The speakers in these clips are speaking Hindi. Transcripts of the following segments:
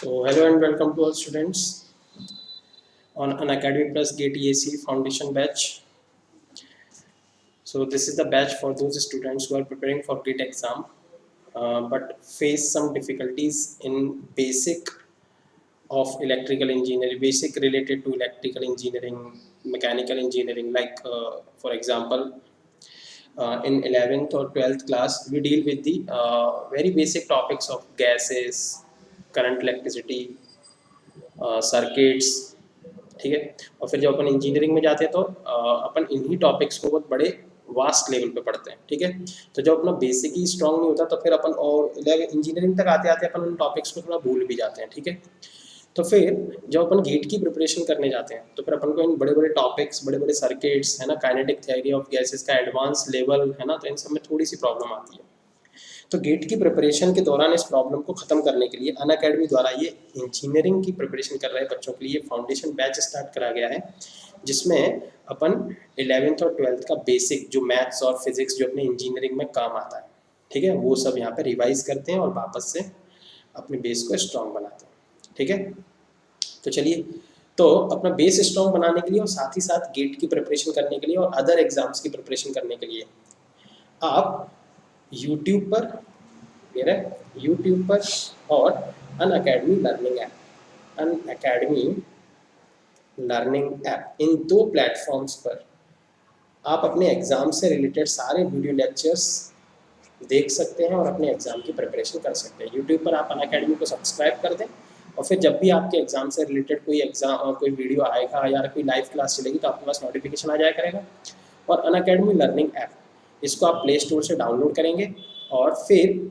So hello and welcome to all students on an Academy Plus GATE EAC Foundation batch. So this is the batch for those students who are preparing for GATE exam but face some difficulties in basic of electrical engineering, basic related to electrical engineering, mechanical engineering. Like for example, in 11th or 12th class, we deal with the very basic topics of gases, current, electricity, circuits, ठीक है। और फिर जब अपन इंजीनियरिंग में जाते हैं तो अपन इन्हीं टॉपिक्स को बहुत बड़े वास्ट लेवल पे पढ़ते हैं, ठीक है। तो जब अपना बेसिक ही स्ट्रांग नहीं होता तो फिर अपन और इंजीनियरिंग तक आते आते अपन उन टॉपिक्स को थोड़ा भूल भी जाते हैं, ठीक है। तो फिर जब अपन गेट की प्रिपरेशन करने जाते हैं तो फिर अपन को इन बड़े बड़े टॉपिक्स, बड़े बड़े सर्किट्स, है ना, काइनेटिक थ्योरी ऑफ गैसेस का एडवांस लेवल, है ना, तो इन सब में थोड़ी सी प्रॉब्लम आती है। तो गेट की प्रिपरेशन के दौरान इस प्रॉब्लम को खत्म करने के लिए अनअकैडमी द्वारा ये इंजीनियरिंग की प्रिपरेशन कर रहे बच्चों के लिए फाउंडेशन बैच स्टार्ट करा गया है, जिसमें अपन 11th और 12th का बेसिक जो मैथ्स और फिजिक्स जो अपने इंजीनियरिंग में काम आता है, ठीक है, वो सब यहाँ पे रिवाइज करते हैं और वापस से अपने बेस को स्ट्रॉन्ग बनाते हैं, ठीक है। तो चलिए, तो अपना बेस स्ट्रॉन्ग बनाने के लिए और साथ ही साथ गेट की प्रिपरेशन करने के लिए और अदर एग्जाम्स की प्रिपरेशन करने के लिए आप यूट्यूब पर, मेरा यूट्यूब पर और Unacademy learning app, Unacademy learning app, इन दो प्लेटफॉर्म्स पर आप अपने एग्ज़ाम से रिलेटेड सारे वीडियो लेक्चर्स देख सकते हैं और अपने एग्ज़ाम की प्रिपरेशन कर सकते हैं। यूट्यूब पर आप अनअकैडमी को सब्सक्राइब कर दें और फिर जब भी आपके एग्ज़ाम से रिलेटेड कोई एग्ज़ाम कोई वीडियो आएगा या कोई लाइव क्लास चलेगी तो आपके पास नोटिफिकेशन आ जाया करेगा। और अनअकैडमी लर्निंग ऐप, इसको आप प्ले स्टोर से डाउनलोड करेंगे और फिर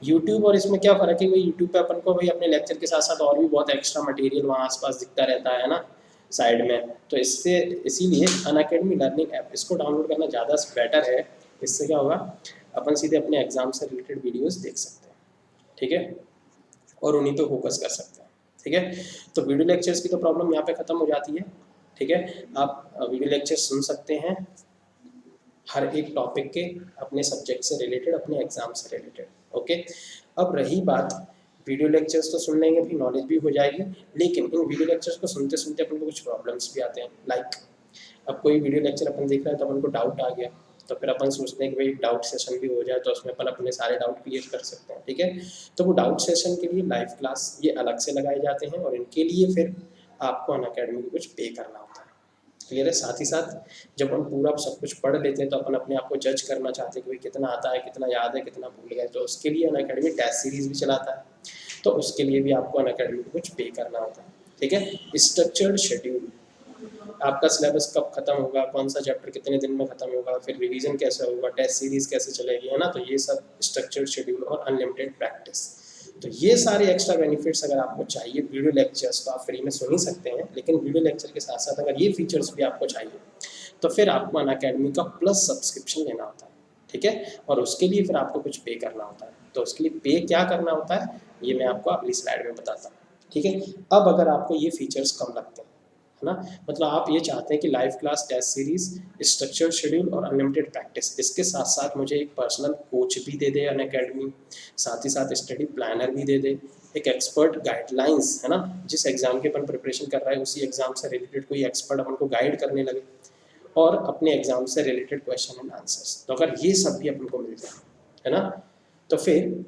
यूट्यूब और इसमें क्या फ़र्क है, भाई यूट्यूब पे अपन को भाई अपने लेक्चर के साथ साथ और भी बहुत एक्स्ट्रा मटेरियल वहाँ आसपास दिखता रहता है ना, साइड में। तो इससे इसीलिए अनअकैडमी लर्निंग ऐप, इसको डाउनलोड करना ज़्यादा बेटर है। इससे क्या होगा, अपन सीधे अपने एग्जाम से रिलेटेड वीडियोस देख सकते हैं, ठीक है, और उन्हीं पे फोकस कर सकते हैं, ठीक है। तो वीडियो लेक्चर्स की तो प्रॉब्लम यहाँ पे ख़त्म हो जाती है, ठीक है। आप वीडियो लेक्चर सुन सकते हैं हर एक टॉपिक के, अपने सब्जेक्ट से रिलेटेड, अपने एग्जाम से रिलेटेड, ओके। अब रही बात, वीडियो लेक्चर्स तो सुन लेंगे, भी नॉलेज भी हो जाएगी, लेकिन इन वीडियो लेक्चर्स को सुनते सुनते अपन को कुछ प्रॉब्लम्स भी आते हैं। लाइक अब कोई वीडियो लेक्चर अपन देख रहे हैं तो अपन को डाउट आ गया, तो फिर अपन सोचते हैं कि भाई डाउट सेशन भी हो जाए तो उसमें अपन अपने सारे डाउट क्लियर कर सकते हैं, ठीक है। तो वो डाउट सेशन के लिए लाइव क्लास ये अलग से लगाए जाते हैं और इनके लिए फिर आपको अनअकैडमी को कुछ पे करना होता है, क्लियर है। साथ ही साथ जब हम पूरा सब कुछ पढ़ लेते हैं तो अपन अपने आप को जज करना चाहते हैं कि भाई कितना आता है, कितना याद है, कितना भूल गए, तो उसके लिए अनअकैडमी टेस्ट सीरीज भी चलाता है, तो उसके लिए भी आपको अनअकैडमी को कुछ पे करना होता है, ठीक है। स्ट्रक्चर्ड शेड्यूल, आपका सिलेबस कब खत्म होगा, कौन सा चैप्टर कितने दिन में खत्म होगा, फिर रिवीजन कैसे होगा, टेस्ट सीरीज कैसे चलेगी, है ना, तो ये सब स्ट्रक्चर्ड शेड्यूल और अनलिमिटेड प्रैक्टिस। तो ये सारे एक्स्ट्रा बेनिफिट्स अगर आपको चाहिए, वीडियो लेक्चर्स तो आप फ्री में सुन ही सकते हैं, लेकिन वीडियो लेक्चर के साथ साथ अगर ये फीचर्स भी आपको चाहिए तो फिर आपको अनअकैडमी का प्लस सब्सक्रिप्शन लेना होता है, ठीक है। और उसके लिए फिर आपको कुछ पे करना होता है। तो उसके लिए पे क्या करना होता है ये मैं आपको अगली स्लाइड में बताता हूँ, ठीक है। अब अगर आपको ये फीचर्स कम लगते हैं, है ना, मतलब आप ये चाहते हैं कि live class, test series, structured schedule और अनलिमिटेड प्रैक्टिस, इसके साथ साथ मुझे एक पर्सनल कोच भी दे दे अनअकैडमी, साथ ही साथ स्टडी प्लानर भी दे दे, एक एक्सपर्ट गाइडलाइंस, है ना, जिस एग्जाम के अपन प्रिपरेशन कर रहा है उसी एग्जाम से रिलेटेड कोई एक्सपर्ट अपन को गाइड करने लगे, और अपने एग्जाम से रिलेटेड क्वेश्चन एंड आंसर्स। तो अगर ये सब भी अपन को मिल जाए, है ना, तो फिर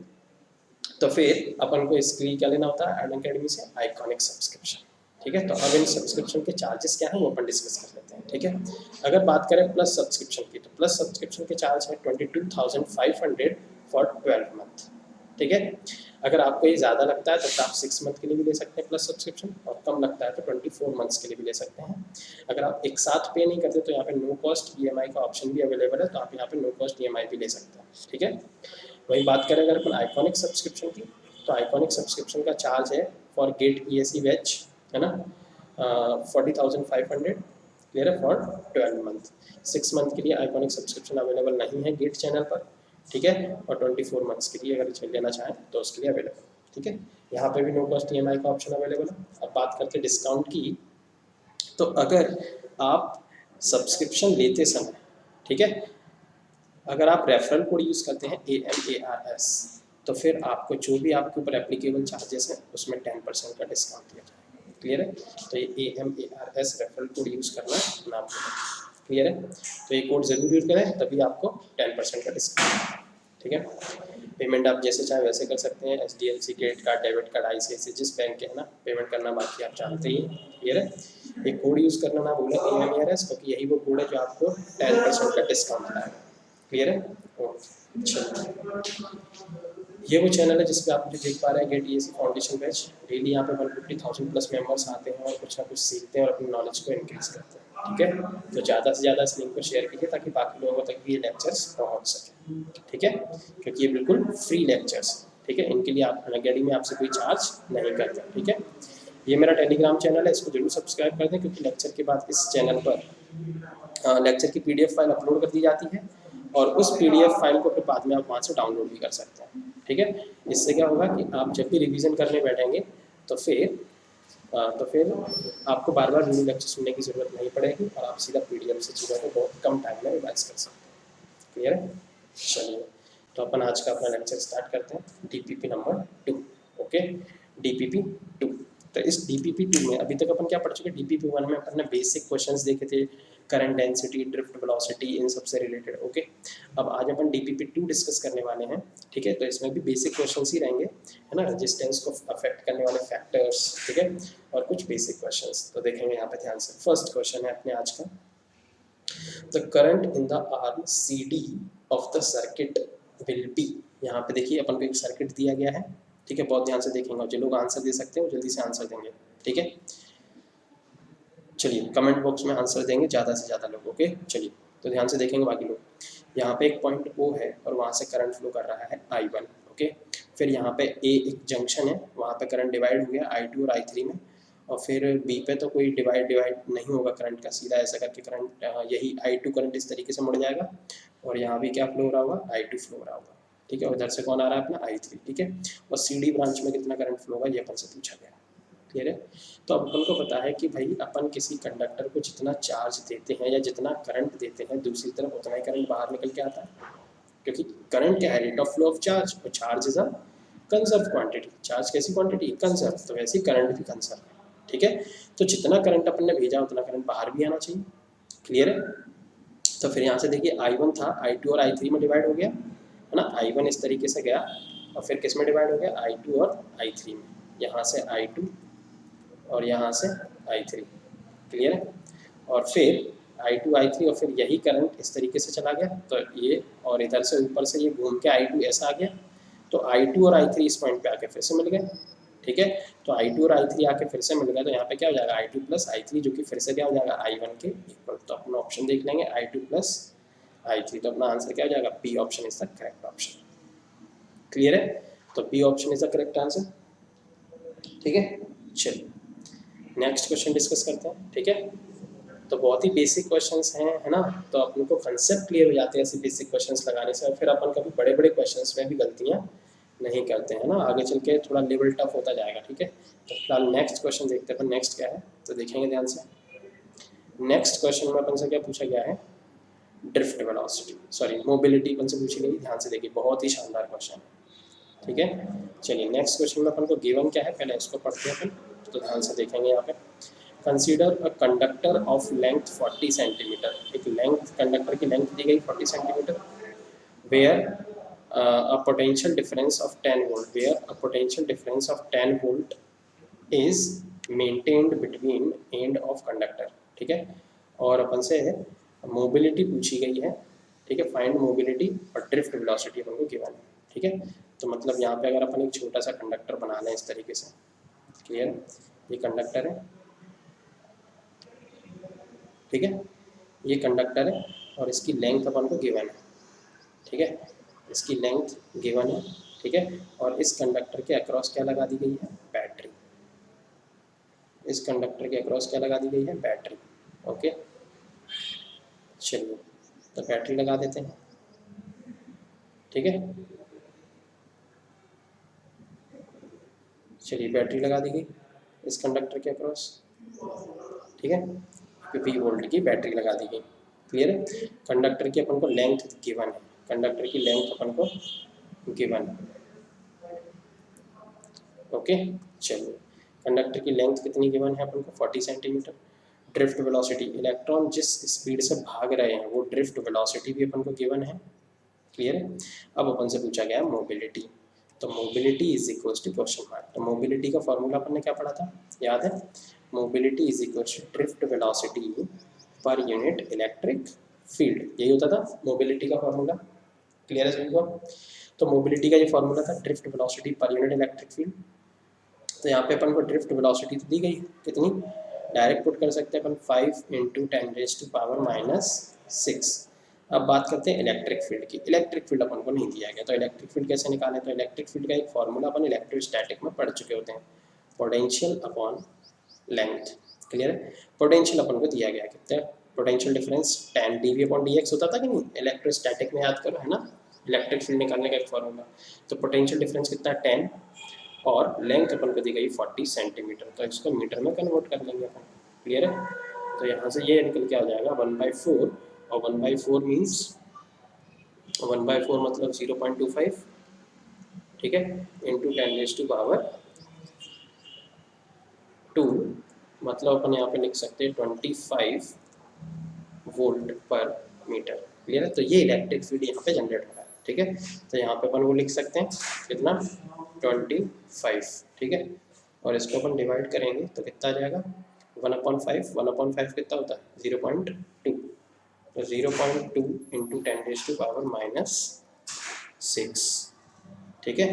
अपन को इसके लिए क्या लेना होता है, अनअकैडमी से आइकॉनिक सब्सक्रिप्शन, ठीक है। तो अब इन सब्सक्रिप्शन के चार्जेस क्या हैं वो अपन डिस्कस कर लेते हैं, ठीक है। अगर बात करें प्लस सब्सक्रिप्शन की, तो प्लस सब्सक्रिप्शन के चार्ज है 22,500 फॉर 12 मंथ, ठीक है। अगर आपको ये ज़्यादा लगता है तो आप 6 मंथ के लिए भी ले सकते हैं प्लस सब्सक्रिप्शन, और कम लगता है तो 24 मंथ्स के लिए भी ले सकते हैं। अगर आप एक साथ पे नहीं करते तो यहाँ पे नो कॉस्ट EMI का ऑप्शन भी अवेलेबल है, तो आप यहाँ पे नो कॉस्ट EMI भी ले सकते हैं, ठीक है। वही बात करें अगर अपन आइकॉनिक सब्सक्रिप्शन की, तो आइकॉनिक सब्सक्रिप्शन का चार्ज है फॉर गेट EAC बैच, है ना, 40,500, क्लियर है, फॉर 12 मंथ। 6 मंथ के लिए आइकॉनिक सब्सक्रिप्शन अवेलेबल नहीं है गेट चैनल पर, ठीक है, और 24 मंथ्स के लिए अगर लेना चाहें तो उसके लिए अवेलेबल, ठीक है। यहाँ पे भी नो कॉस्ट EMI का ऑप्शन अवेलेबल है। अब बात करते हैं डिस्काउंट की, तो अगर आप सब्सक्रिप्शन लेते समय, ठीक है, अगर आप रेफरल कोड यूज़ करते हैं AMARS, तो फिर आपको जो भी आपके ऊपर एप्लीकेबल चार्जेस हैं उसमें 10% का डिस्काउंट दिया जाएगा। क्लियर है? तो ये AMARS रेफरल कोड यूज़ करना ना भूलें। क्लियर है? तो ये कोड ज़रूर यूज़ करें, तभी आपको 10% का डिस्काउंट। ठीक है? पेमेंट आप जैसे चाहे वैसे कर सकते हैं, SDLC, credit card, debit card, ICICI, जिस बैंक के है ना पेमेंट करना बाकी आप जानते ही हैं। क्लियर है? ये कोड यूज़ करना ना भूलें AMARS, क्योंकि यही वो कोड है जो आपको 10% का डिस्काउंट दिलाएगा। क्लियर है? ओके, चलिए। ये वो चैनल है जिस पे आप मुझे देख पा रहे हैं, GATE EAC foundation batch. Daily यहाँ पे 150,000 प्लस मेंबर्स आते हैं और कुछ ना कुछ सीखते हैं और अपनी नॉलेज को इंक्रीज करते हैं। ठीक है? तो ज़्यादा से ज़्यादा इस लिंक को शेयर कीजिए ताकि बाकी लोगों तक भी ये लेक्चर्स पहुँच सकें। ठीक है? क्योंकि ये बिल्कुल फ्री लेक्चर्स, ठीक है, इनके लिए आप अकेडमी में आपसे कोई चार्ज नहीं करते। ठीक है? ये मेरा टेलीग्राम चैनल है, इसको जरूर सब्सक्राइब कर दें, क्योंकि लेक्चर के बाद इस चैनल पर लेक्चर की PDF फाइल अपलोड कर दी जाती है और उस PDF फाइल को फिर बाद में आप वहाँ से डाउनलोड भी कर सकते हैं। ठीक है? इससे क्या होगा कि आप जब भी रिवीजन करने बैठेंगे तो फिर आपको बार बार वीडियो लेक्चर सुनने की ज़रूरत नहीं पड़ेगी और आप सीधा PDF से चीज़ों को बहुत कम टाइम में रिवाइज कर सकते हैं। क्लियर है? चलिए, तो अपन आज का अपना लेक्चर स्टार्ट करते हैं। DPP number 2। Okay, DPP 2। तो इस DPP 2 में अभी तक अपन क्या पढ़ चुके हैं? DPP 1 में अपन ने बेसिक क्वेश्चंस देखे थे, करंट डेंसिटी, ड्रिफ्ट वेलोसिटी, इन सब से रिलेटेड। ओके, अब आज अपन DPP 2 डिस्कस करने वाले हैं। ठीक है? तो इसमें भी बेसिक क्वेश्चंस ही रहेंगे, है ना, रेजिस्टेंस को अफेक्ट करने वाले फैक्टर्स। ठीक है? और कुछ बेसिक क्वेश्चंस तो देखेंगे यहाँ पे ध्यान से। फर्स्ट क्वेश्चन है अपने आज का, the current in the arm CD of the circuit will be. यहाँ पे देखिए अपन को एक सर्किट दिया गया है। ठीक है? बहुत ध्यान से देखेंगे और जो लोग आंसर दे सकते हैं वो जल्दी से आंसर देंगे। ठीक है? चलिए, कमेंट बॉक्स में आंसर देंगे ज़्यादा से ज़्यादा लोग। ओके, चलिए, तो ध्यान से देखेंगे बाकी लोग। यहाँ पे एक पॉइंट O है और वहाँ से करंट फ्लो कर रहा है I1। ओके, फिर यहाँ पे A एक जंक्शन है, वहाँ पे करंट डिवाइड हो गया I2 और I3 में, और फिर B पे तो कोई डिवाइड नहीं होगा करंट का, सीधा ऐसा करके करंट यही I2 करंट इस तरीके से मुड़ जाएगा और यहाँ भी क्या फ्लो हो रहा होगा? I2 फ्लो हो रहा होगा। ठीक है? उधर से कौन आ रहा है? अपना I3। ठीक है? और CD ब्रांच में कितना करंट फ्लो होगा ये अपन से पूछा गया। क्लियर है? तो अब अपन को पता है कि भाई अपन किसी कंडक्टर को जितना चार्ज देते हैं या जितना करंट देते हैं, दूसरी तरफ उतना ही करंट बाहर निकल के आता है, क्योंकि करंट क्या है? Rate of flow of charge, और charge is a conserve quantity. Charge कैसी क्वांटिटी? कंजर्व। तो वैसे ही करंट भी कंजर्व है। ठीक है? तो जितना करंट अपन ने भेजा उतना करंट बाहर भी आना चाहिए। क्लियर है? तो फिर यहाँ से देखिए I1 था, I2 और I3 में डिवाइड हो गया, है ना। I1 इस तरीके से गया और फिर किस में डिवाइड हो गया? I2 और I3 में। यहाँ से I2 और यहाँ से I3। क्लियर है? और फिर I2 I3 और फिर यही करंट इस तरीके से चला गया, तो ये और इधर से ऊपर से ये घूम के I2 ऐसा आ गया, तो I2 और I3 इस पॉइंट पे आके फिर से मिल गए। ठीक है? तो I2 और I3 आके फिर से मिल गए, तो यहाँ पे क्या हो जाएगा? I2 प्लस I3, जो कि फिर से क्या हो जाएगा? I1 के इक्वल। तो अपना ऑप्शन देख लेंगे I2 प्लस I3, तो अपना आंसर क्या हो जाएगा? B option is the correct option. Clear है? तो B option is the correct answer. ठीक है? चलिए, नेक्स्ट क्वेश्चन डिस्कस करते हैं। ठीक है? तो बहुत ही बेसिक क्वेश्चंस हैं, है ना। तो अपन को कंसेप्ट क्लियर हो जाते हैं ऐसे बेसिक क्वेश्चंस लगाने से, और फिर अपन कभी बड़े बड़े क्वेश्चंस में भी गलतियां नहीं करते हैं ना, आगे चल के थोड़ा लेवल टफ होता जाएगा। ठीक है? तो फिलहाल नेक्स्ट क्वेश्चन देखते हैं अपन, नेक्स्ट क्या है तो देखेंगे ध्यान से। नेक्स्ट क्वेश्चन में अपन से क्या पूछा गया है? ड्रिफ्ट वेलोसिटी, सॉरी मोबिलिटी अपन से पूछी गई। ध्यान से देखिए, बहुत ही शानदार क्वेश्चन है। ठीक है? चलिए, नेक्स्ट क्वेश्चन में अपन को गिवन क्या है पहले इसको पढ़ते हैं अपन, तो ध्यान से देखेंगे यहाँ पे। Consider a conductor of length 40 centimetre. एक लेंथ, कंडक्टर की लेंथ दी गई 40 centimetre, where a potential difference of 10 volt, where a potential difference of 10 volt is maintained between end of conductor। ठीक है? और अपन से मोबिलिटी पूछी गई है। ठीक है? फाइंड मोबिलिटी और ड्रिफ्ट वेलोसिटी अपन को गिवन है। ठीक है? तो मतलब यहाँ पे अगर अपन एक छोटा सा कंडक्टर बना लें इस तरीके से। क्लियर? ये कंडक्टर है। ठीक है? ये कंडक्टर है और इसकी लेंथ अपन को गिवन है। ठीक है? इसकी लेंथ गिवन है। ठीक है? और इस कंडक्टर के अक्रॉस क्या लगा दी गई है? बैटरी। इस कंडक्टर के अक्रॉस क्या लगा दी गई है? बैटरी। ओके, चलिए, तो बैटरी लगा देते हैं। ठीक है? चलिए, बैटरी लगा दी गई इस कंडक्टर के अक्रॉस। ठीक है? 50 वोल्ट की बैटरी लगा दी गई। क्लियर है? कंडक्टर की अपन को लेंथ गिवन है, कंडक्टर की लेंथ अपन को गिवन है। ओके चलिए, कंडक्टर की लेंथ कितनी गिवन है अपन को 40 सेंटीमीटर। ड्रिफ्ट वेलोसिटी, इलेक्ट्रॉन जिस स्पीड से भाग रहे हैं वो ड्रिफ्ट वेलोसिटी भी अपन को गिवन है, क्लियर है। अब अपन से पूछा गया है मोबिलिटी, तो mobility is equal to question mark. तो मोबिलिटी का फॉर्मूला अपन ने क्या पढ़ा था, याद है, mobility is equal to drift velocity per unit electric field, यही होता था मोबिलिटी का फॉर्मूला, क्लियर है सभी को। तो मोबिलिटी का ये फॉर्मूला था drift velocity per unit electric field. तो यहाँ पे अपन को ड्रिफ्ट वेलोसिटी तो दी गई, कितनी, डायरेक्ट पुट कर सकते हैं अपन 5 × 10⁻⁻⁶। अब बात करते हैं इलेक्ट्रिक फील्ड की। इलेक्ट्रिक फील्ड अपन को नहीं दिया गया, तो इलेक्ट्रिक फील्ड कैसे निकालें, तो इलेक्ट्रिक फील्ड का एक फॉर्मूला अपन इलेक्ट्रोस्टैटिक में पढ़ चुके होते हैं, पोटेंशियल अपॉन लेंथ, क्लियर है। पोटेंशियल अपन को दिया गया कितना, पोटेंशियल डिफरेंस tan dV/dx होता था कि नहीं, इलेक्ट्रोस्टैटिक में याद करो, है ना, इलेक्ट्रिक फील्ड निकालने का एक फॉर्मूला। तो पोटेंशियल डिफरेंस कितना 10 और लेंथ अपन को दी गई 40 सेंटीमीटर, तो इसको मीटर में कन्वर्ट कर लेंगे अपन, क्लियर है। तो यहाँ से ये निकल के आ जाएगा 1/4, और 1/4 मीन्स 1/4 मतलब 0.25, ठीक है, इंटू 10⁻², मतलब अपन यहाँ पे लिख सकते हैं 25 वोल्ट पर मीटर, क्लियर है। तो ये इलेक्ट्रिक फील्ड यहाँ पे जनरेट हो रहा है, ठीक है। तो यहाँ पे अपन वो लिख सकते हैं कितना 25, ठीक है, और इसको अपन डिवाइड करेंगे तो कितना आ जाएगा 1/5, 1/5 कितना होता है 0.2, तो 0.2 इंटू 10⁻⁻⁶, ठीक है,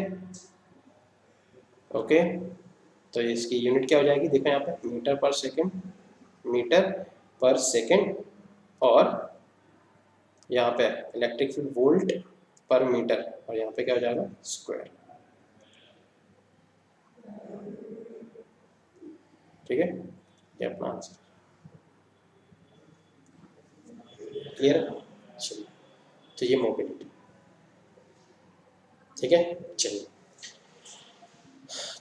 ओके। तो इसकी यूनिट क्या हो जाएगी, देखो यहाँ पे मीटर पर सेकेंड, मीटर पर सेकेंड, और यहाँ पे इलेक्ट्रिक फील्ड वोल्ट पर मीटर, और यहाँ पे क्या हो जाएगा स्क्वायर, ठीक है, ये अपना आंसर, क्लियर। चलिए, तो ये मोबिलिटी, ठीक है। चलिए,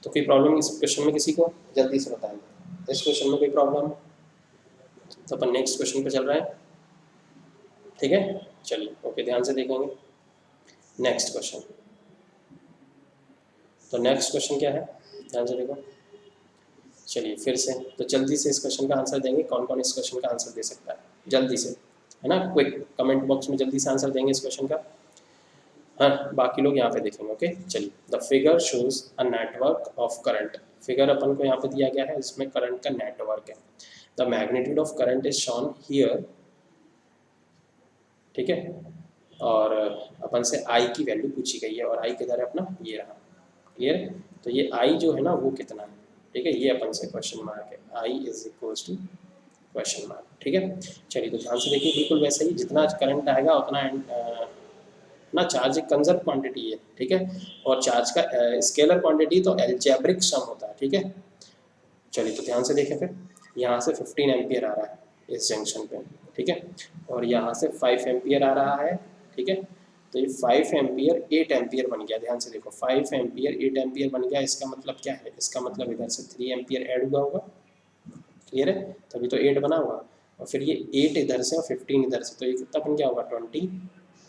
तो कोई प्रॉब्लम इस क्वेश्चन में किसी को, जल्दी से बताएंगे इस क्वेश्चन में कोई प्रॉब्लम, तो अपन नेक्स्ट क्वेश्चन पे चल रहा है, ठीक है। चलिए ओके, ध्यान से देखेंगे नेक्स्ट क्वेश्चन। तो नेक्स्ट क्वेश्चन क्या है, ध्यान से देखो, चलिए फिर से, तो जल्दी से इस क्वेश्चन का आंसर देंगे, कौन कौन इस क्वेश्चन का आंसर दे सकता है जल्दी से, है ना, क्विक कमेंट बॉक्स में जल्दी से आंसर देंगे इस क्वेश्चन का, हाँ, बाकी लोग यहाँ पे देखेंगे, ओके। चलिए, the figure shows a network of current, figure अपन को यहाँ पे दिया गया है, इसमें करंट का नेटवर्क है, the magnitude of current is shown here, ठीक है, और अपन से आई की वैल्यू पूछी गई है, और आई किधर है अपना, ये रहा, क्लियर। तो ये आई जो है ना वो कितना है, ठीक है, ये अपन से क्वेश्चन मार्क है, I is equals to question mark, ठीक है। चलिए, तो ध्यान से देखिए, बिल्कुल वैसे ही जितना करंट आएगा उतना ना, चार्ज एक कंजर्व क्वांटिटी है, ठीक है, और चार्ज का स्केलर क्वांटिटी तो एल्जेब्रिक सम होता है, ठीक है। चलिए, तो ध्यान से देखें, फिर यहाँ से 15 एम्पियर आ रहा है इस जंक्शन पे, ठीक है, और यहाँ से 5 एम्पियर आ रहा है, ठीक है। तो ये 5 एम्पियर 8 एम्पियर बन गया, ध्यान से देखो 5 एम्पियर 8 एम्पियर बन गया, इसका मतलब क्या है, इसका मतलब इधर से 3 एम्पियर ऐड हुआ होगा, क्लियर है, तभी तो 8 बना होगा, और फिर ये 8 इधर से और 15 इधर से, तो ये कितना बन गया होगा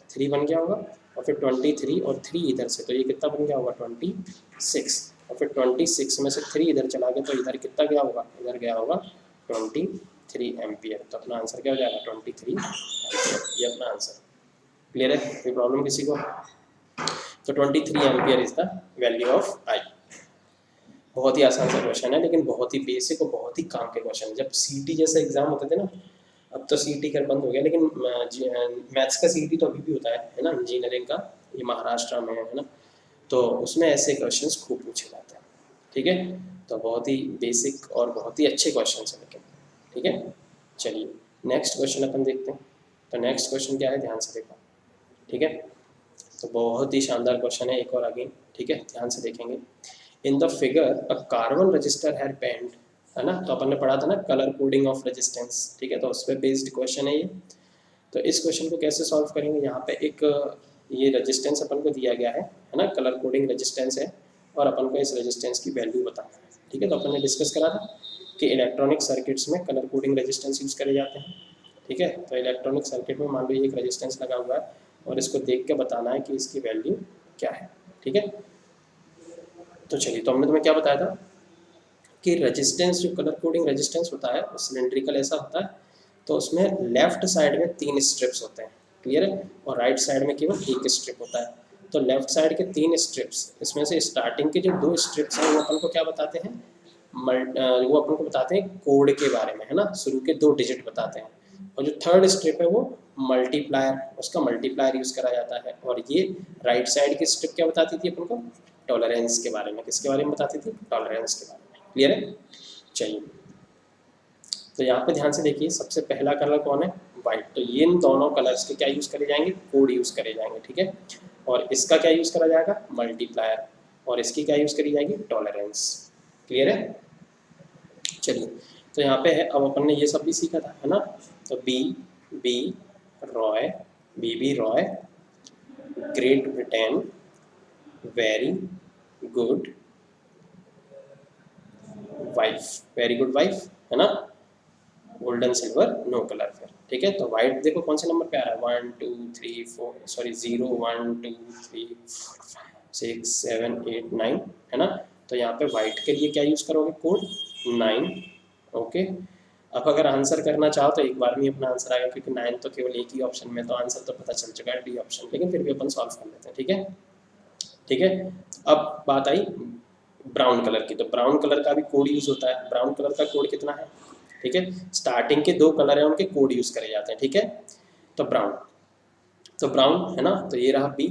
23 बन गया होगा, और फिर 23 और 3 इधर से, तो ये कितना बन गया होगा 26, और फिर 26 में से 3 इधर चला गया, तो इधर कितना गया होगा, इधर गया होगा 23 एम्पियर, तो अपना आंसर क्या हो जाएगा 23 एम्पियर, ये अपना आंसर, क्लियर है, कोई प्रॉब्लम किसी को। तो 23 ampere is the value of I. बहुत ही आसान सा क्वेश्चन है, लेकिन बहुत ही बेसिक और बहुत ही काम के क्वेश्चन है। जब सीटी जैसे एग्जाम होते थे ना, अब तो सीटी कर बंद हो गया, लेकिन मैथ्स का सीटी तो अभी भी होता है ना, इंजीनियरिंग का, ये महाराष्ट्र में है ना, तो उसमें ऐसे क्वेश्चंस खूब पूछे जाते हैं, ठीक है। तो बहुत ही बेसिक और बहुत ही अच्छे क्वेश्चन है, लेकिन ठीक है। चलिए, नेक्स्ट क्वेश्चन अपन देखते हैं। तो नेक्स्ट क्वेश्चन क्या है, ध्यान से देखो, ठीक है। तो बहुत ही शानदार क्वेश्चन है, एक और आगे, ठीक है, ध्यान से देखेंगे। In the figure a carbon register had band, है ना, तो अपन ने पढ़ा था ना कलर कोडिंग ऑफ रेजिस्टेंस, ठीक है, तो उस पर बेस्ड क्वेश्चन है ये। तो इस क्वेश्चन को कैसे सॉल्व करेंगे, यहाँ पे एक ये रेजिस्टेंस अपन को दिया गया है ना, कलर कोडिंग रेजिस्टेंस है, और अपन को इस रेजिस्टेंस की वैल्यू बताना है, ठीक है। तो अपन ने डिस्कस करा था कि इलेक्ट्रॉनिक सर्किट्स में कलर कोडिंग रेजिस्टेंस यूज़ करे जाते हैं, ठीक है। तो इलेक्ट्रॉनिक सर्किट में मान लो एक रेजिस्टेंस लगा हुआ है, और इसको देख के बताना है कि इसकी वैल्यू क्या है, ठीक है। तो चलिए, तो हमने तुम्हें क्या बताया था कि रेजिस्टेंस, जो कलर कोडिंग रेजिस्टेंस होता है वो सिलेंड्रिकल ऐसा होता है, तो उसमें लेफ्ट साइड में 3 स्ट्रिप्स होते हैं, क्लियर है, और राइट साइड में केवल 1 स्ट्रिप होता है। तो लेफ्ट साइड के 3 स्ट्रिप्स, इसमें से स्टार्टिंग के जो 2 स्ट्रिप्स हैं वो अपन को क्या बताते हैं, वो अपन को बताते हैं कोड के बारे में, है ना, शुरू के 2 डिजिट बताते हैं। और जो थर्ड स्ट्रिप है वो मल्टीप्लायर, उसका मल्टीप्लायर यूज़ करा जाता है। और ये राइट साइड की स्ट्रिप क्या बताती थी अपन को, टॉलरेंस के बारे में। किसके बारे में बताती थी, टॉलरेंस के बारे में, क्लियर है। चलिए, तो यहाँ पे ध्यान से देखिए, सबसे पहला कलर कौन है, वाइट। तो ये इन दोनों कलर्स के क्या यूज़ करे जाएंगे, कोड यूज़ करे जाएंगे, ठीक है। और इसका क्या यूज़ करा जाएगा, मल्टीप्लायर, और इसकी क्या यूज़ करी जाएगी, टॉलरेंस, क्लियर है। चलिए, तो यहाँ पे है, अब अपन ने ये सब भी सीखा था, है ना। तो B Roy, B Roy, Great Britain, very good wife, very good wife, है ना, गोल्डन सिल्वर नो कलर फिर, ठीक है। तो वाइट देखो कौन से नंबर पे आ रहा है, 1 2 3 4, सॉरी 0 1 2 3 4 5 6 7 8 9, है ना। तो यहाँ पे वाइट के लिए क्या यूज़ करोगे, कोड 9, ओके। अब अगर आंसर करना चाहो तो एक बार में अपना आंसर आएगा, क्योंकि 9 तो केवल एक ही ऑप्शन में, तो आंसर तो पता चल चुका है, डी ऑप्शन, लेकिन फिर भी अपन सॉल्व कर लेते हैं, ठीक है, ठीक है। अब बात आई ब्राउन कलर की, तो ब्राउन कलर का भी कोड यूज़ होता है। ब्राउन कलर का कोड कितना है, ठीक है, स्टार्टिंग के 2 कलर हैं उनके कोड यूज़ करे जाते हैं, ठीक है। तो ब्राउन, तो ब्राउन है ना, तो ये रहा बी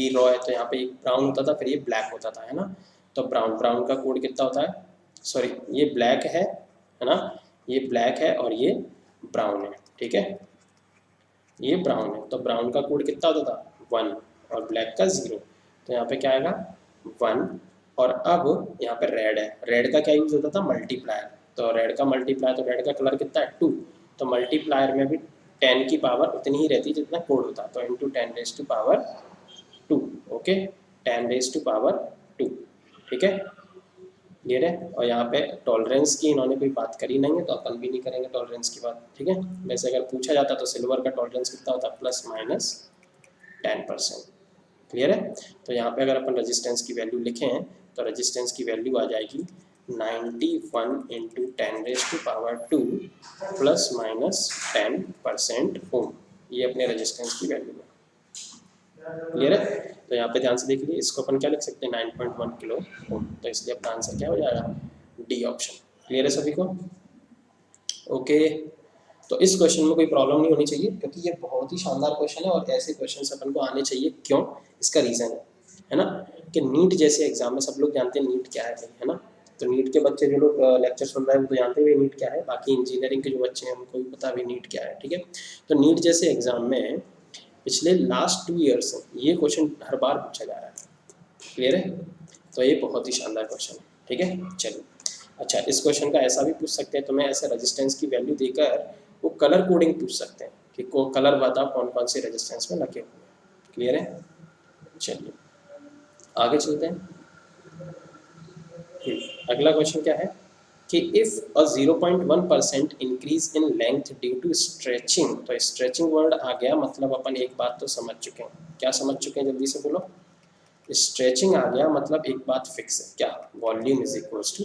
रॉय, तो यहाँ पे एक ब्राउन होता था, फिर ये ब्लैक होता था, है ना। तो ब्राउन, ब्राउन का कोड कितना होता है, सॉरी ये ब्लैक है ना, ये ब्लैक है और ये ब्राउन है, ठीक है, ये ब्राउन है। तो ब्राउन का कोड कितना होता था, 1, और ब्लैक का 0। तो यहाँ पे क्या आएगा, 1। और अब यहाँ पे रेड है, रेड का क्या यूज़ होता था, मल्टीप्लायर। तो रेड का मल्टीप्लायर, तो रेड का कलर कितना है, 2। तो मल्टीप्लायर में भी 10 की पावर उतनी ही रहती है जितना कोड होता है, तो into 10 raise to power 2, okay, 10 raise to power 2, ठीक है, क्लियर है। और यहाँ पे टॉलरेंस की इन्होंने कोई बात करी नहीं है, तो अपन भी नहीं करेंगे टॉलरेंस की बात, ठीक है। वैसे अगर पूछा जाता तो सिल्वर का टॉलरेंस कितना होता, ±10%, क्लियर है। तो यहाँ पे अगर अपन रेजिस्टेंस की वैल्यू लिखें, तो रेजिस्टेंस की वैल्यू आ जाएगी 91 इंटू 10 रेज टू पावर 2 ±10% ओम, ये अपने रेजिस्टेंस की वैल्यू है, क्लियर है। तो यहाँ पे ध्यान से देख लीजिए, इसको अपन क्या लिख सकते हैं, 9.1 किलो ओम, तो इसलिए अपना आंसर क्या हो जाएगा, डी ऑप्शन, क्लियर है सभी को, ओके। तो इस क्वेश्चन में कोई प्रॉब्लम नहीं होनी चाहिए, क्योंकि ये बहुत ही शानदार क्वेश्चन है, और ऐसे क्वेश्चन अपन को आने चाहिए, क्यों, इसका रीज़न है ना, कि नीट जैसे एग्जाम में, सब लोग जानते हैं नीट क्या है भाई, है ना। तो नीट के बच्चे जो लोग लेक्चर सुन रहे हैं वो तो जानते हैं नीट क्या है, बाकी इंजीनियरिंग के जो बच्चे हैं उनको भी पता भी नीट क्या है, ठीक है। तो नीट जैसे एग्जाम में पिछले लास्ट 2 ईयर्स से ये क्वेश्चन हर बार पूछा जा रहा है, क्लियर है। तो ये बहुत ही शानदार क्वेश्चन है, ठीक है। चलिए, अच्छा, इस क्वेश्चन का ऐसा भी पूछ सकते हैं, तुम्हें ऐसे रेजिस्टेंस की वैल्यू देकर वो कलर कोडिंग पूछ सकते हैं कि को कलर बताओ कौन कौन से रेजिस्टेंस में लगे हुए हैं, क्लियर है। चलिए आगे चलते हैं। अगला क्वेश्चन क्या है कि if a 0.1% increase in length due to stretching, तो स्ट्रेचिंग वर्ड आ गया, मतलब अपन एक बात तो समझ चुके हैं, क्या समझ चुके हैं, जल्दी से बोलो। स्ट्रेचिंग आ गया मतलब एक बात फिक्स है, क्या, volume is equals to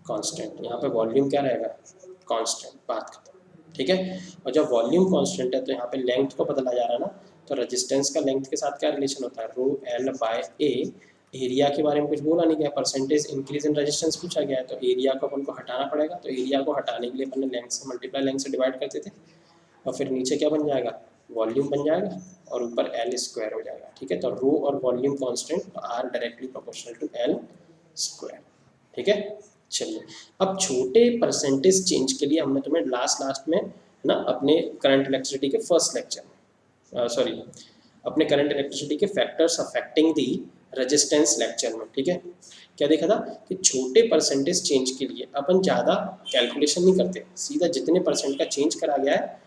constant. यहाँ पे वॉल्यूम क्या रहेगा, कांस्टेंट, बात खत्म, ठीक है। और जब वॉल्यूम कांस्टेंट है तो यहाँ पे लेंथ को बदला जा रहा है ना, तो रेजिस्टेंस का लेंथ के साथ क्या रिलेशन होता है, rho L by A. Area के बारे में कुछ बोला नहीं गया, परसेंटेज इंक्रीज इन रेजिस्टेंस पूछा गया है, तो एरिया को अपन को हटाना पड़ेगा, तो एरिया को हटाने के लिए अपन ने लेंथ से मल्टीप्लाई, लेंथ से डिवाइड करते थे, और फिर नीचे क्या बन जाएगा, वॉल्यूम बन जाएगा, और ऊपर एल स्क्वायर हो जाएगा, ठीक है। तो रो और volume constant are directly proportional to L square, ठीक है। चलिए, अब छोटे परसेंटेज चेंज के लिए हमने तुम्हें लास्ट में ना अपने करंट इलेक्ट्रिसिटी के फर्स्ट लेक्चर में, सॉरी अपने करंट इलेक्ट्रिसिटी के फैक्टर्स अफेक्टिंग दी रेजिस्टेंस लेक्चर में, ठीक है, क्या देखा था कि छोटे परसेंटेज चेंज के लिए अपन ज़्यादा कैलकुलेशन नहीं करते, सीधा जितने परसेंट का चेंज करा गया है,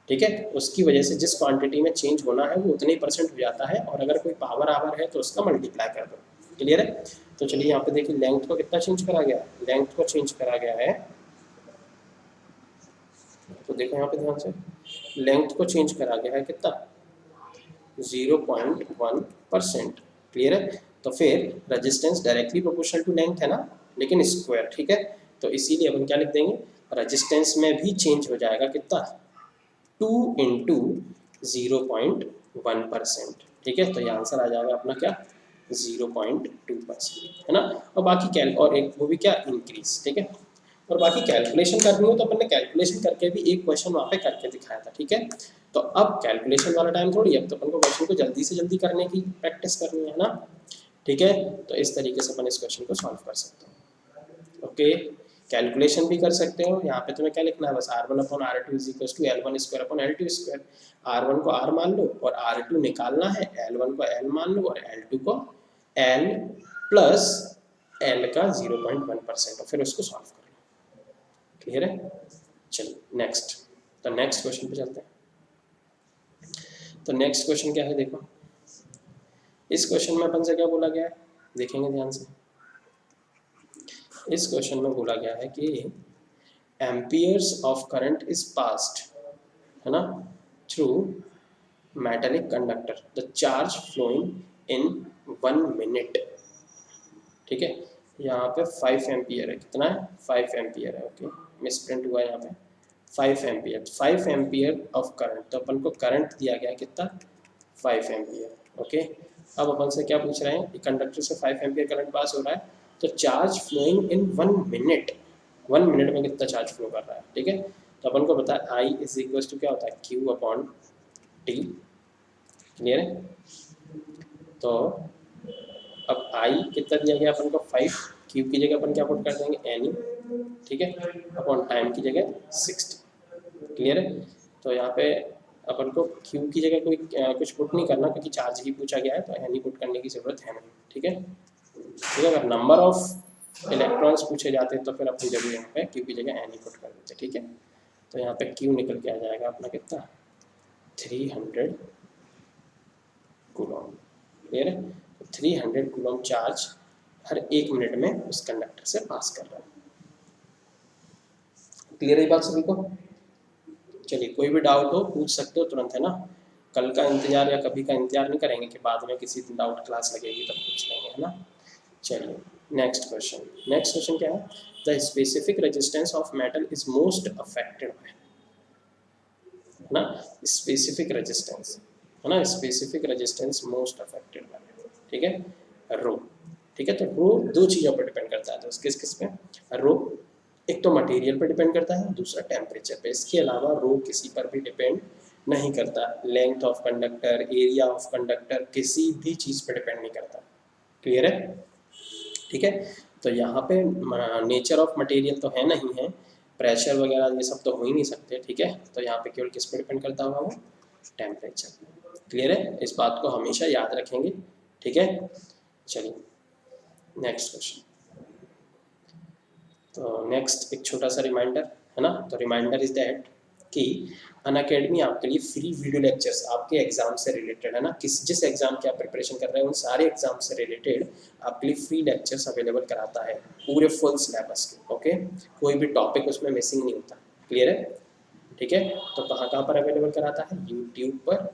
ठीक है, उसकी वजह से जिस क्वांटिटी में चेंज होना है वो उतने ही परसेंट हो जाता है, और अगर कोई पावर आवर है तो उसका मल्टीप्लाई कर दो, क्लियर है। तो चलिए यहाँ पे देखिए लेंथ को कितना चेंज करा गया है, लेंथ को चेंज करा गया है, तो देखो यहाँ पे ध्यान से, लेंथ को चेंज करा गया है कितना, 0.1%, क्लियर है। तो फिर resistance directly proportional to length है ना, लेकिन स्क्वायर, ठीक है। तो इसीलिए अपन क्या लिख देंगे, रेजिस्टेंस में भी चेंज हो जाएगा कितना, 2 इंटू 0.1%, ठीक है। तो ये आंसर आ जाएगा अपना क्या, 0.2%, है ना। और बाकी कैल और एक वो भी क्या, इंक्रीज, ठीक है। और बाकी कैलकुलेशन करनी हो तो अपन ने कैलकुलेशन करके भी एक क्वेश्चन वहाँ पे करके दिखाया था, ठीक है। तो अब कैलकुलेशन वाला टाइम थोड़ी, अब तो अपन को क्वेश्चन को जल्दी से जल्दी करने की प्रैक्टिस करनी है ना, ठीक है। तो इस तरीके से अपन इस क्वेश्चन को सॉल्व कर सकते हैं। ओके, कैलकुलेशन भी कर सकते हो। यहाँ पे तुम्हें क्या लिखना है, बस R1 upon R2 is equal to L1 square upon L2 square. R1 को R मान लो और R2 निकालना है, L1 को L मान लो और L2 को L प्लस L का 0.1% और फिर उसको सॉल्व कर लो। क्लियर है। चलिए नेक्स्ट, तो नेक्स्ट क्वेश्चन पे चलते हैं। तो नेक्स्ट क्वेश्चन क्या है, देखो इस क्वेश्चन में अपन से क्या बोला गया है, देखेंगे ध्यान से। इस क्वेश्चन में बोला गया है कि amperes of current is passed, है ना, through metallic conductor, the charge flowing in 1 minute, ठीक है। यहाँ पे 5 एम्पियर है, कितना है, 5 एम्पियर है, ओके, मिसप्रिंट हुआ यहाँ पे, 5 एम्पियर, 5 एम्पियर ऑफ करंट। तो अपन को करंट दिया गया है कितना, 5 एम्पियर, ओके। अब अपन से क्या पूछ रहे हैं, कंडक्टर से 5 एम्पियर करंट पास हो रहा है, तो charge flowing in 1 minute, 1 minute में कितना चार्ज फ्लो कर रहा है, ठीक है। तो अपन को पता है आई इज इक्वल टू क्या होता है, क्यू अपॉन टी, क्लियर है। तो अब आई कितना दिया गया अपन को 5, क्यू की जगह अपन क्या पुट कर देंगे, एनी, ठीक है, अपॉन टाइम की जगह 60, क्लियर है। तो यहाँ पे अपन को क्यू की जगह कोई कुछ पुट नहीं करना, क्योंकि चार्ज ही पूछा गया है, तो एनी पुट करने की जरूरत है नहीं, ठीक है। ठीक है, अगर नंबर ऑफ इलेक्ट्रॉन्स पूछे जाते तो फिर अपनी जगह यहाँ पे क्यू की जगह एनी पुट कर देते, ठीक है। तो यहाँ पे क्यू निकल के आ जाएगा अपना कितना, 300 कूलॉम, क्लियर है। 300 कूलॉम चार्ज हर 1 मिनट में उस कंडक्टर से पास कर रहा है। क्लियर है बात सभी को। चलिए कोई भी डाउट हो पूछ सकते हो तुरंत, है ना। कल का इंतजार या कभी का इंतजार नहीं करेंगे कि बाद में किसी दिन डाउट क्लास लगेगी तब पूछ लेंगे, है ना। चलिए नेक्स्ट क्वेश्चन, नेक्स्ट क्वेश्चन क्या है, the specific resistance of metal is most affected by, है ना, स्पेसिफिक रेजिस्टेंस, है ना, specific resistance most affected by, ठीक है, रो, ठीक है। तो रो दो चीज़ों पर डिपेंड करता है, तो किस किस पे, रो एक तो मटेरियल पर डिपेंड करता है, दूसरा टेम्परेचर पे। इसके अलावा रो किसी पर भी डिपेंड नहीं करता, length of conductor, area of conductor, किसी भी चीज़ पर डिपेंड नहीं करता, क्लियर है, ठीक है। तो यहाँ पे नेचर ऑफ मटेरियल तो है नहीं है, प्रेशर वगैरह ये सब तो हो ही नहीं सकते, ठीक है। तो यहाँ पे केवल किस पे डिपेंड करता होगा, वो टेम्परेचर, क्लियर है। इस बात को हमेशा याद रखेंगे, ठीक है। चलिए नेक्स्ट क्वेश्चन। तो नेक्स्ट एक छोटा सा रिमाइंडर, है ना। तो रिमाइंडर इज दैट कि अनअकैडमी आपके लिए फ्री वीडियो लेक्चर्स आपके एग्जाम से रिलेटेड, है ना, जिस एग्जाम की आप प्रिपरेशन कर रहे हैं उन सारे एग्जाम से रिलेटेड आपके लिए फ्री लेक्चर्स अवेलेबल कराता है, पूरे फुल सिलेबस के, ओके। कोई भी टॉपिक उसमें मिसिंग नहीं होता, क्लियर है, ठीक है। तो कहाँ कहाँ पर अवेलेबल कराता है, यूट्यूब पर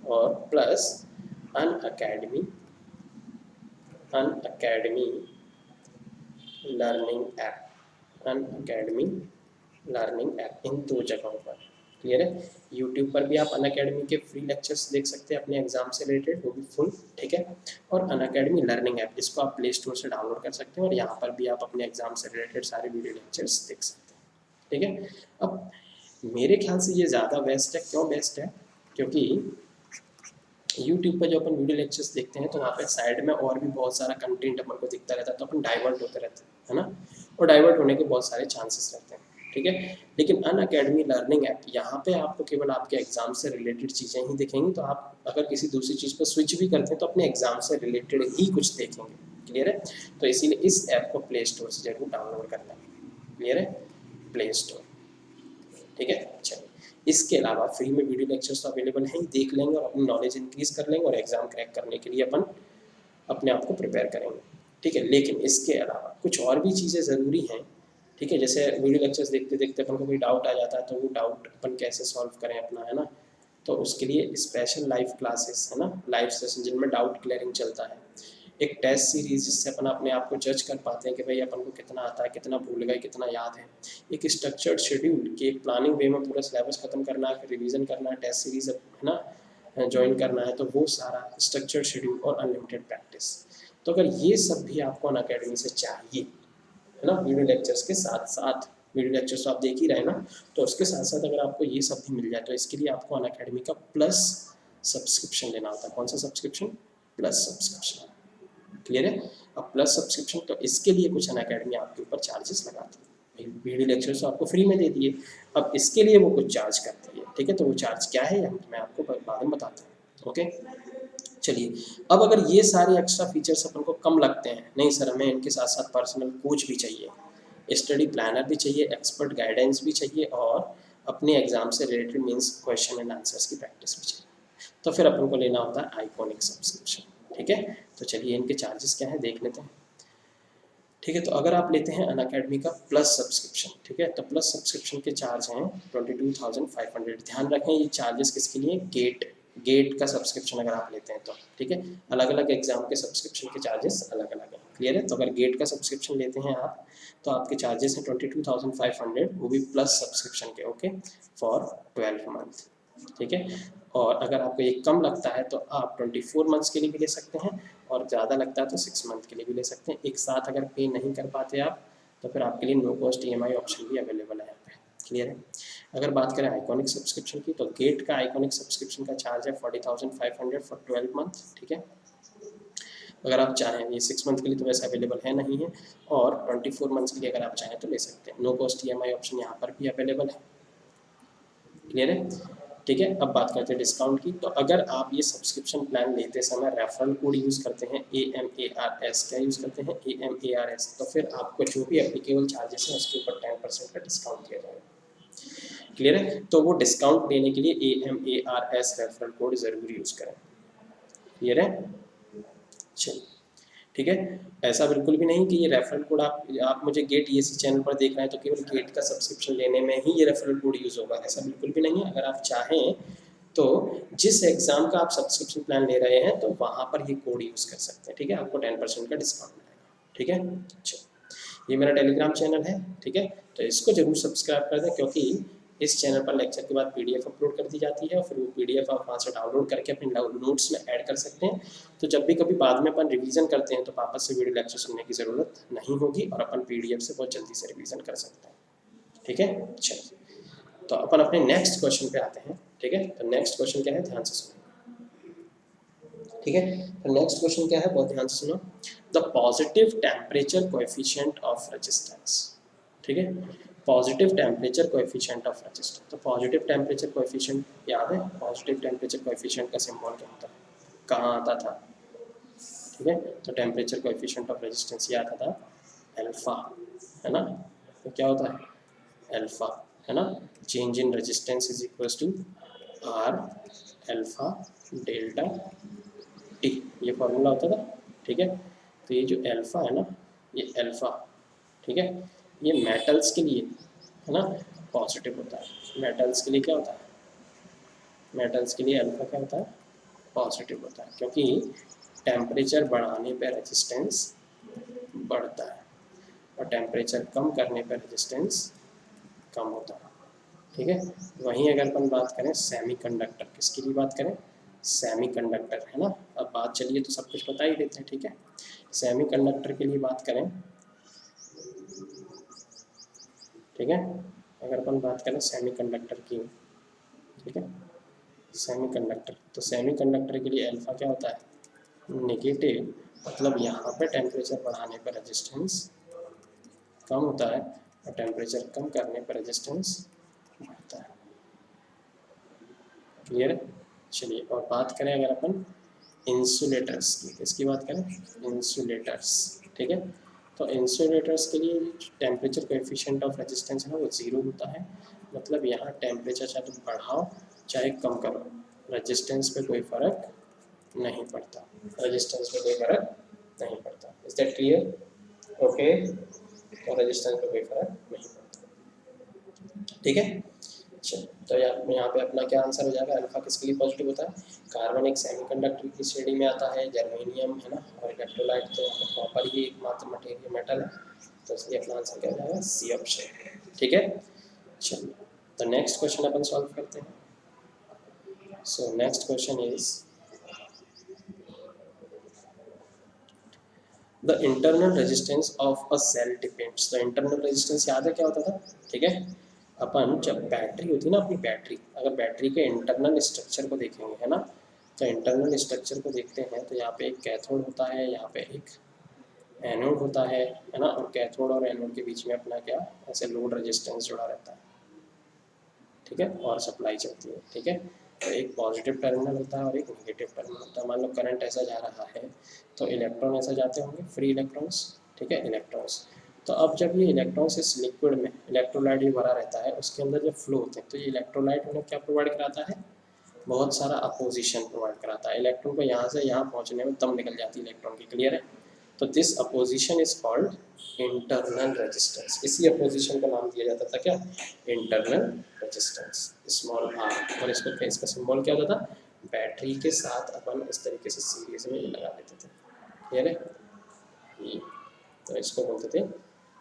और plus Unacademy learning app, Unacademy learning app, इन दो जगहों पर, क्लियर है। यूट्यूब पर भी आप अनअकैडमी के फ्री लेक्चर्स देख सकते हैं अपने एग्जाम से रिलेटेड, वो भी फुल, ठीक है। और अनअकैडमी लर्निंग ऐप, इसको आप प्ले स्टोर से डाउनलोड कर सकते हैं और यहाँ पर भी आप अपने एग्जाम से रिलेटेड सारे वीडियो लेक्चर्स देख सकते हैं, ठीक है। अब मेरे ख्याल से ये ज़्यादा बेस्ट है, क्यों बेस्ट है, क्योंकि यूट्यूब पर जो अपन वीडियो लेक्चर्स देखते हैं तो वहाँ पे साइड में और भी बहुत सारा कंटेंट अपन को दिखता रहता है, तो अपन डाइवर्ट होते रहते हैं, है ना, और डाइवर्ट होने के बहुत सारे चांसेस रहते हैं, ठीक है। लेकिन अनअकैडमी लर्निंग ऐप, यहाँ पे आपको केवल आपके एग्जाम से रिलेटेड चीज़ें ही दिखेंगी, तो आप अगर किसी दूसरी चीज़ पर स्विच भी करते हैं तो अपने एग्जाम से रिलेटेड ही कुछ देखेंगे, क्लियर है। तो इसीलिए इस ऐप को प्ले स्टोर से जरूर डाउनलोड करना है, क्लियर है, प्ले स्टोर, ठीक है। चलिए इसके अलावा फ्री में वीडियो लेक्चर्स तो अवेलेबल हैं, देख लेंगे और अपनी नॉलेज इंक्रीज कर लेंगे और एग्जाम क्रैक करने के लिए अपन अपने आप को प्रिपेयर करेंगे, ठीक है। लेकिन इसके अलावा कुछ और भी चीज़ें ज़रूरी हैं, ठीक है। जैसे वीडियो लेक्चर्स देखते देखते अपन को कोई डाउट आ जाता है, तो वो डाउट अपन कैसे सॉल्व करें अपना, है ना। तो उसके लिए स्पेशल लाइव क्लासेस, है ना, लाइव सेशन जिनमें डाउट क्लियरिंग चलता है, एक टेस्ट सीरीज जिससे अपन अपने आप को जज कर पाते हैं कि भाई अपन को कितना आता है, कितना भूल गए, कितना याद है। एक स्ट्रक्चर्ड शेड्यूल कि एक प्लानिंग वे में पूरा सिलेबस खत्म करना है, फिर रिवीजन करना है, टेस्ट सीरीज है ना ज्वाइन करना है, तो वो सारा स्ट्रक्चर्ड शेड्यूल और अनलिमिटेड प्रैक्टिस। तो अगर ये सब भी आपको अनअकैडमी से चाहिए, है ना, वीडियो लेक्चर्स के साथ साथ, वीडियो लेक्चर्स तो आप देख ही रहे हैं ना, तो उसके साथ साथ अगर आपको ये सब भी मिल जाए तो इसके लिए आपको अनअकैडमी का प्लस सब्सक्रिप्शन लेना होता है। कौन सा सब्सक्रिप्शन? Plus subscription. क्लियर है? अब प्लस सब्सक्रिप्शन, तो इसके लिए कुछ अनअकैडमी आपके ऊपर चार्जेस लगाती है। वीडियो लेक्चर्स तो आपको फ्री में दे दिए, अब इसके लिए वो कुछ चार्ज करती है, ठीक है। तो वो चार्ज क्या है मैं आपको बाद में बताता हूँ। ओके, चलिए। अब अगर ये सारे एक्स्ट्रा फीचर्स अपन को कम लगते हैं, नहीं सर हमें इनके साथ साथ पर्सनल कोच भी चाहिए, स्टडी प्लानर भी चाहिए, एक्सपर्ट गाइडेंस भी चाहिए, और अपने एग्जाम से related means question and answers की प्रैक्टिस भी चाहिए, तो फिर अपन को लेना होता है आइकॉनिक सब्सक्रिप्शन, ठीक है। तो चलिए इनके चार्जेस क्या है देख लेते हैं, ठीक है। तो अगर आप लेते हैं अनअकैडमी का प्लस सब्सक्रिप्शन, ठीक है, तो प्लस सब्सक्रिप्शन के चार्ज हैं 22,500। ध्यान रखें ये चार्जेस किसके लिए? गेट का सब्सक्रिप्शन अगर आप लेते हैं तो, ठीक है। अलग अलग एग्जाम के सब्सक्रिप्शन के चार्जेस अलग अलग हैं, क्लियर है। तो अगर गेट का सब्सक्रिप्शन लेते हैं आप तो आपके चार्जेस हैं 22,500, वो भी प्लस सब्सक्रिप्शन के, ओके, फॉर 12 मंथ, ठीक है। और अगर आपको ये कम लगता है तो आप 24 मंथ्स के लिए भी ले सकते हैं, और ज़्यादा लगता है तो 6 मंथ के लिए भी ले सकते हैं। एक साथ अगर पे नहीं कर पाते आप तो फिर आपके लिए नो कॉस्ट EMI ऑप्शन भी अवेलेबल है यहाँ पे, क्लियर है। अगर बात करें आइकॉनिक सब्सक्रिप्शन की, तो गेट का आइकॉनिक सब्सक्रिप्शन का चार्ज है 40,500 फॉर 12 मंथ, ठीक है। अगर आप चाहें, ये 6 मंथ के लिए तो वैसे अवेलेबल है नहीं है, और 24 मंथ्स के लिए अगर आप चाहें तो ले सकते हैं। नो कॉस्ट EMI ऑप्शन यहाँ पर भी अवेलेबल है, क्लियर है, ठीक है। अब बात करते हैं डिस्काउंट की। तो अगर आप ये सब्सक्रिप्शन प्लान लेते समय रेफरल कोड यूज़ करते हैं AMARS, क्या यूज़ करते हैं? AMARS, तो फिर आपको जो भी एप्लीकेबल चार्जेस हैं उसके ऊपर 10% का डिस्काउंट दिया जाएगा, क्लियर है। तो वो डिस्काउंट लेने के लिए AMARS रेफरल कोड ज़रूर यूज़ करें, क्लियर है। चलिए, ठीक है। ऐसा बिल्कुल भी नहीं कि ये रेफरल कोड आप मुझे गेट ESE चैनल पर देख रहे हैं तो केवल गेट का सब्सक्रिप्शन लेने में ही ये रेफरल कोड यूज़ होगा, ऐसा बिल्कुल भी नहीं है। अगर आप चाहें तो जिस एग्ज़ाम का आप सब्सक्रिप्शन प्लान ले रहे हैं तो वहाँ पर ये कोड यूज़ कर सकते हैं, ठीक है। आपको 10% का डिस्काउंट मिलेगा, ठीक है। अच्छा, ये मेरा टेलीग्राम चैनल है, ठीक है, तो इसको जरूर सब्सक्राइब कर दें, क्योंकि इस चैनल पर लेक्चर के बाद PDF अपलोड कर दी जाती है, और फिर वो PDF आप वहाँ से डाउनलोड करके अपने नोट्स में ऐड कर सकते हैं। तो जब भी कभी बाद में अपन रिवीजन करते हैं तो वापस से वीडियो लेक्चर सुनने की ज़रूरत नहीं होगी, और अपन PDF से बहुत जल्दी से रिवीजन कर सकते हैं, ठीक है। चलिए, तो अपन अपने नेक्स्ट क्वेश्चन पे आते हैं, ठीक है। तो नेक्स्ट क्वेश्चन क्या है, ध्यान से सुनो, ठीक है। तो नेक्स्ट क्वेश्चन क्या है, बहुत ध्यान से सुनो। The positive temperature coefficient of resistance, ठीक है, positive temperature coefficient of resistance. तो पॉजिटिव टेम्परेचर कोएफिशिएंट याद है? पॉजिटिव टेम्परेचर कोएफिशिएंट का सिंबल क्या होता है, कहाँ आता था, ठीक है। तो टेम्परेचर कोएफिशिएंट ऑफ रेजिस्टेंस ये आता था अल्फा, है ना। तो क्या होता है, अल्फा, है ना। Change in resistance is equals to R alpha delta T, ये फॉर्मूला होता था, ठीक है। तो ये जो अल्फा है ना, ये अल्फा, ठीक है, ये मेटल्स के लिए, है ना, पॉजिटिव होता है। मेटल्स के लिए क्या होता है, मेटल्स के लिए अल्फा क्या होता है, पॉजिटिव होता है, क्योंकि टेम्परेचर बढ़ाने पर रेजिस्टेंस बढ़ता है, और टेम्परेचर कम करने पर रेजिस्टेंस कम होता है, ठीक है। वहीं अगर अपन बात करें सेमीकंडक्टर, किसके लिए बात करें, सेमीकंडक्टर, है ना। अब बात चलिए तो सब कुछ बता ही देते हैं, ठीक है। सेमीकंडक्टर के लिए बात करें, ठीक है, अगर अपन बात करें सेमीकंडक्टर की, ठीक है, सेमीकंडक्टर, तो सेमीकंडक्टर के लिए अल्फा क्या होता है, नेगेटिव, मतलब यहाँ पे टेम्परेचर बढ़ाने पर रेजिस्टेंस कम होता है, और टेम्परेचर कम करने पर रेजिस्टेंस बढ़ता है, क्लियर है। चलिए, और बात करें अगर अपन इंसुलेटर्स की, किसकी बात करें, इंसुलेटर्स, ठीक है। तो इंसुलेटर्स के लिए टेम्परेचर कोएफिशिएंट ऑफ रेजिस्टेंस है वो 0 होता है, मतलब यहाँ टेम्परेचर चाहे तुम बढ़ाओ चाहे कम करो, रेजिस्टेंस पे कोई फ़र्क नहीं पड़ता, रेजिस्टेंस पे कोई फ़र्क नहीं पड़ता। Is that clear? ओके, तो रेजिस्टेंस पे कोई फ़र्क नहीं पड़ता, ठीक है। चलो, तो यहाँ पे अपना क्या आंसर हो जाएगा, अल्फा किसके लिए पॉजिटिव होता है, कार्बन एक सेमीकंडक्टर की श्रेणी में आता है, जर्मेनियम है ना, और इलेक्ट्रोलाइट तो यहाँ पे कॉपर ही एकमात्र मटेरियल मेटल है, तो इसलिए अपना आंसर क्या हो जाएगा, सी ऑप्शन। ठीक है, चलिए तो नेक्स्ट क्वेश्चन अपन सॉल्व करते हैं। So next question is the internal resistance of a cell depends. तो इंटरनल रेजिस्टेंस याद है क्या होता था, ठीक है, अपन जब बैटरी होती है ना, अपनी बैटरी, अगर बैटरी के इंटरनल स्ट्रक्चर को देखेंगे है ना, तो इंटरनल स्ट्रक्चर को देखते हैं तो यहाँ पे एक कैथोड होता है, यहाँ पे एक एनोड होता है ना, और कैथोड और एनोड के बीच में अपना क्या ऐसे लोड रेजिस्टेंस जुड़ा रहता है, ठीक है, और सप्लाई चलती है, ठीक है। तो एक पॉजिटिव टर्मिनल होता है और एक नेगेटिव टर्मिनल होता है। मान लो करंट ऐसा जा रहा है तो इलेक्ट्रॉन ऐसा जाते होंगे, फ्री इलेक्ट्रॉन्स, ठीक है, इलेक्ट्रॉन्स। तो अब जब ये इलेक्ट्रॉन्स इस लिक्विड में इलेक्ट्रोलाइट भी भरा रहता है, उसके अंदर जब फ्लो होते हैं तो ये इलेक्ट्रोलाइट उन्हें क्या प्रोवाइड कराता है, बहुत सारा अपोजिशन प्रोवाइड कराता है। इलेक्ट्रॉन को यहाँ से यहाँ पहुँचने में दम निकल जाती है इलेक्ट्रॉन की, क्लियर है। तो this opposition is called internal resistance. इसी अपोजिशन का नाम दिया जाता था क्या, इंटरनल रेजिस्टेंस, स्मॉल आर। और इसको क्या, इसका सिंबल क्या होता था, बैटरी के साथ अपन इस तरीके से सीरीज में लगा देते थे, क्लियर है। तो इसको बोलते थे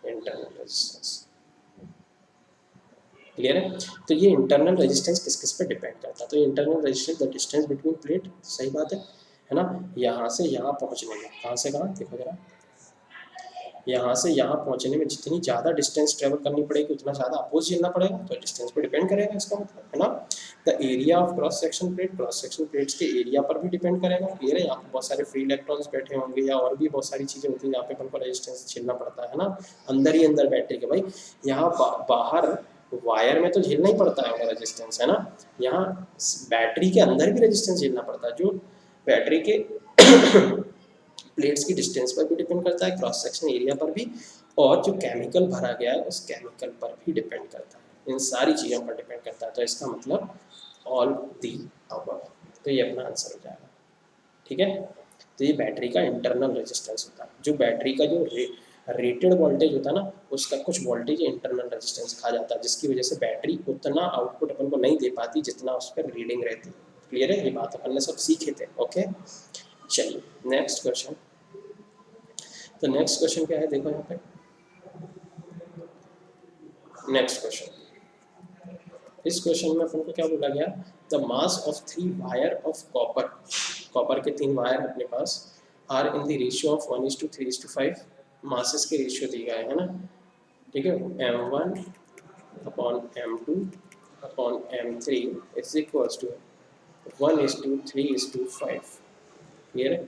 इंटरनल रेजिस्टेंस, क्लियर है। तो ये इंटरनल रेजिस्टेंस किस किस पे डिपेंड करता है, तो internal resistance the distance between plate, सही बात है ना, यहाँ से यहाँ पहुँचने में, कहाँ से कहाँ देखो जरा, यहाँ से यहाँ पहुँचने में जितनी ज़्यादा डिस्टेंस ट्रेवल करनी पड़ेगी उतना ज़्यादा अपोज झेलना पड़ेगा, तो डिस्टेंस पे डिपेंड करेगा इसका मतलब, है ना। The area of cross section plate, cross section plates के एरिया पर भी डिपेंड करेगा, क्लियर है। यहाँ पर बहुत सारे फ्री इलेक्ट्रॉन्स बैठे होंगे या और भी बहुत सारी चीज़ें होती हैं जहाँ पे अपन को रेजिस्टेंस झेलना पड़ता है ना, अंदर ही अंदर बैटरी के, भाई यहाँ बाहर वायर में तो झेलना ही पड़ता है रेजिस्टेंस, है ना, यहाँ बैटरी के अंदर भी रेजिस्टेंस झेलना पड़ता है, जो बैटरी के प्लेट्स की डिस्टेंस पर भी डिपेंड करता है, क्रॉस सेक्शन एरिया पर भी, और जो केमिकल भरा गया है उस केमिकल पर भी डिपेंड करता है, इन सारी चीज़ों पर डिपेंड करता है। तो इसका मतलब ऑल दी अबव, तो ये अपना आंसर हो जाएगा, ठीक है। तो ये बैटरी का इंटरनल रेजिस्टेंस होता है, जो बैटरी का जो रेटेड वोल्टेज होता है ना, उसका कुछ वोल्टेज इंटरनल रेजिस्टेंस कहा जाता है, जिसकी वजह से बैटरी उतना आउटपुट अपन को नहीं दे पाती जितना उस पर रीडिंग रहती है, क्लियर है, ये बात अपन ने सब सीखे थे, ओके। चलिए नेक्स्ट क्वेश्चन। तो नेक्स्ट क्वेश्चन क्या है, देखो यहाँ पे नेक्स्ट क्वेश्चन, इस क्वेश्चन में अपन को क्या बोला गया, the mass of 3 wire of copper, copper के 3 वायर अपने पास, are in the ratio of 1:3:5, masses के रेशियो दिए गए है ना, ठीक है, m1 upon m2 upon m3 is equals to 1:3:5, clear है।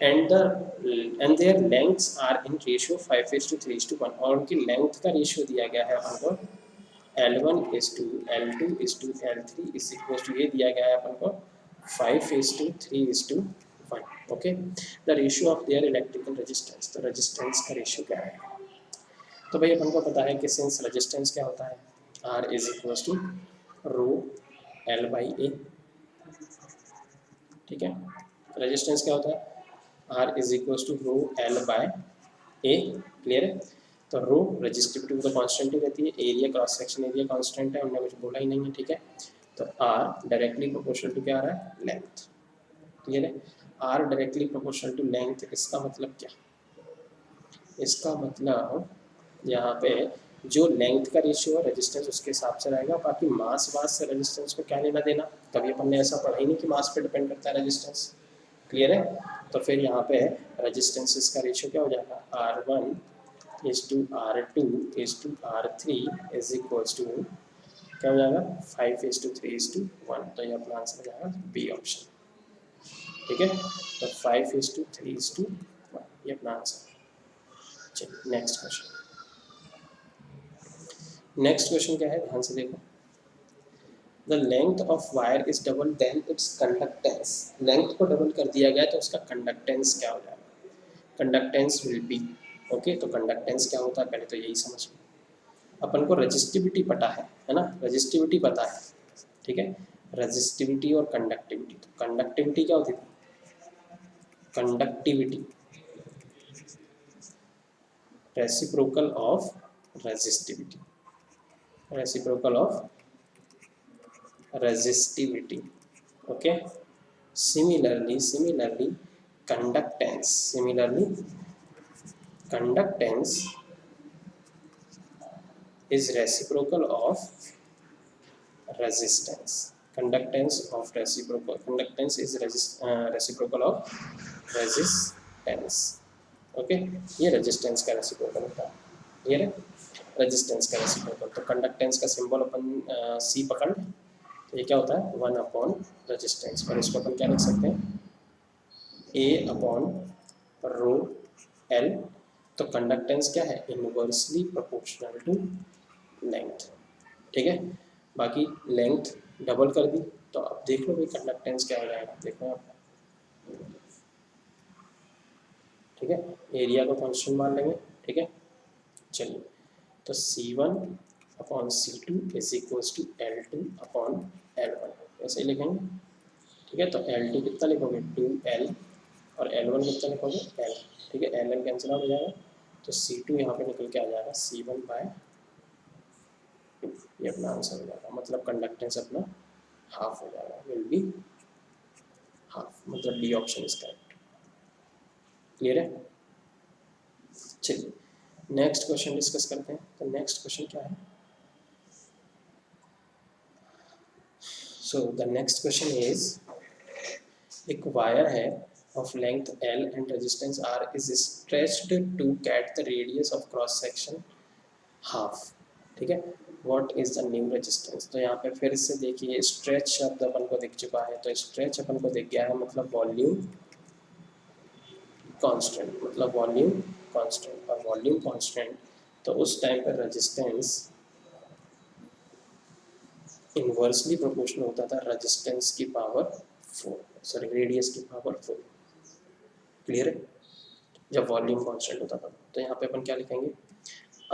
and their lengths are in ratio 5:3:1, और उनकी लेंथ का रेशियो दिया गया है अपन को L1:L2:L3 इज इक्वल टू, ये दिया गया है अपन को 5:3:1, okay. The ratio of their electrical resistance, तो रेजिस्टेंस का रेशियो क्या है, तो भाई अपन को पता है कि सिंस रेजिस्टेंस क्या होता है, R is equal to rho L/A, ठीक है। रेजिस्टेंस क्या होता है, R is equal to rho L/A, clear है। तो रो रेजिस्टिविटी तो कांस्टेंट ही रहती है, area cross section area constant है, हमने कुछ बोला ही नहीं है, ठीक है। तो R डायरेक्टली प्रोपोर्शनल टू क्या आ रहा है, लेंथ, क्लियर है। R directly proportional to length, इसका मतलब क्या, इसका मतलब यहाँ पे जो लेंथ का रेशियो है रेजिस्टेंस उसके हिसाब से रहेगा, बाकी मास वास से रेजिस्टेंस को क्या लेना देना, कभी अपन ने ऐसा पढ़ा ही नहीं कि मास पे डिपेंड करता है रेजिस्टेंस, क्लियर है। तो फिर यहाँ पे रेजिस्टेंसेस का रेशियो क्या हो जाएगा, R1:R2:R3 इज इक्वल्स टू क्या हो जाएगा, 5:3:1, तो ये अपना आंसर हो जाएगा बी ऑप्शन, ठीक है। तो 5:3:1 ये अपना आंसर। चलिए नेक्स्ट क्वेश्चन, नेक्स्ट क्वेश्चन क्या है, ध्यान से देखो, the length of wire is double then its conductance, length को डबल कर दिया गया तो उसका कंडक्टेंस क्या हो जाएगा, कंडक्टेंस विल बी, ओके। तो कंडक्टेंस क्या होता है पहले तो यही समझ लो, अपन को रजिस्टिविटी पता है ना, रजिस्टिविटी पता है, ठीक है, रजिस्टिविटी और कंडक्टिविटी, तो कंडक्टिविटी क्या होती थी, conductivity reciprocal of resistivity, reciprocal of resistivity. Okay, similarly conductance is reciprocal of resistance. Conductance is reciprocal of resistance. Okay, ये रेजिस्टेंस का रेसिप्रोकल होता है, ये रेजिस्टेंस का रेसिप्रोकल। तो कंडक्टेंस का सिंबल अपन सी पकड़ लें, तो ये क्या होता है 1 अपॉन रेजिस्टेंस, पर इसको अपन क्या लिख सकते हैं ए अपॉन रो एल। तो कंडक्टेंस क्या है इनवर्सली प्रोपोर्शनल टू लेंथ, ठीक है। बाकी लेंथ डबल कर दी तो अब देख लो भाई कंडक्टेंस क्या हो जाएगा, देखो आप, ठीक है। एरिया को कांस्टेंट मान लेंगे, ठीक है। चलिए, तो C1 upon C2 is equals to L2 upon L1, ऐसे ही लिखेंगे, ठीक है। तो L2 कितना लिखोगे 2L और L1 कितना लिखोगे L, ठीक है। L कैंसिल आउट हो जाएगा, तो C2 यहाँ पे निकल के आ जाएगा C1 बाय 2, ये अपना आंसर हो जाएगा। मतलब कंडक्टेंस अपना हाफ हो जाएगा, विल बी हाफ, मतलब D option is correct. Clear है। चलिए नेक्स्ट क्वेश्चन डिस्कस करते हैं। तो नेक्स्ट क्वेश्चन क्या है, so the next question is एक वायर है of length L and resistance R is stretched to get the radius of cross section half, ठीक है। what is the new resistance, तो यहाँ पे फिर से देखिए स्ट्रेच शब्द अपन को दिख चुका है, तो स्ट्रेच अपन को दिख गया है, मतलब वॉल्यूम कांस्टेंट, मतलब वॉल्यूम कांस्टेंट, और वॉल्यूम कांस्टेंट तो उस टाइम पर रेजिस्टेंस इनवर्सली प्रोपोर्शनल होता था रेजिस्टेंस की पावर 4, सॉरी रेडियस की पावर 4। क्लियर है, जब वॉल्यूम कांस्टेंट होता था। तो यहाँ पे अपन क्या लिखेंगे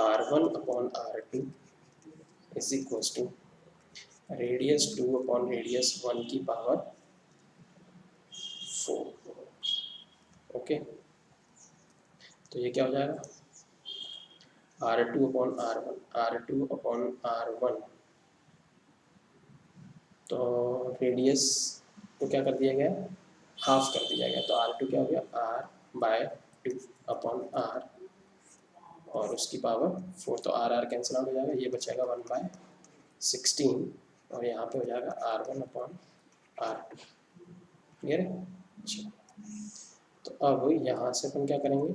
R1 upon R2 is equals to radius 2 upon radius 1 की पावर 4। ओके, तो ये क्या हो जाएगा R2 upon R1, R2 upon R1, तो रेडियस को क्या कर दिया गया हाफ कर दिया गया, तो R2 क्या हो गया R बाय 2 अपॉन R और उसकी पावर 4, तो R कैंसिल आउट हो जाएगा, ये बचेगा 1 बाय 16 और यहाँ पे हो जाएगा R1 अपॉन R2। क्लियर है। अच्छा, तो अब यहाँ से अपन क्या करेंगे,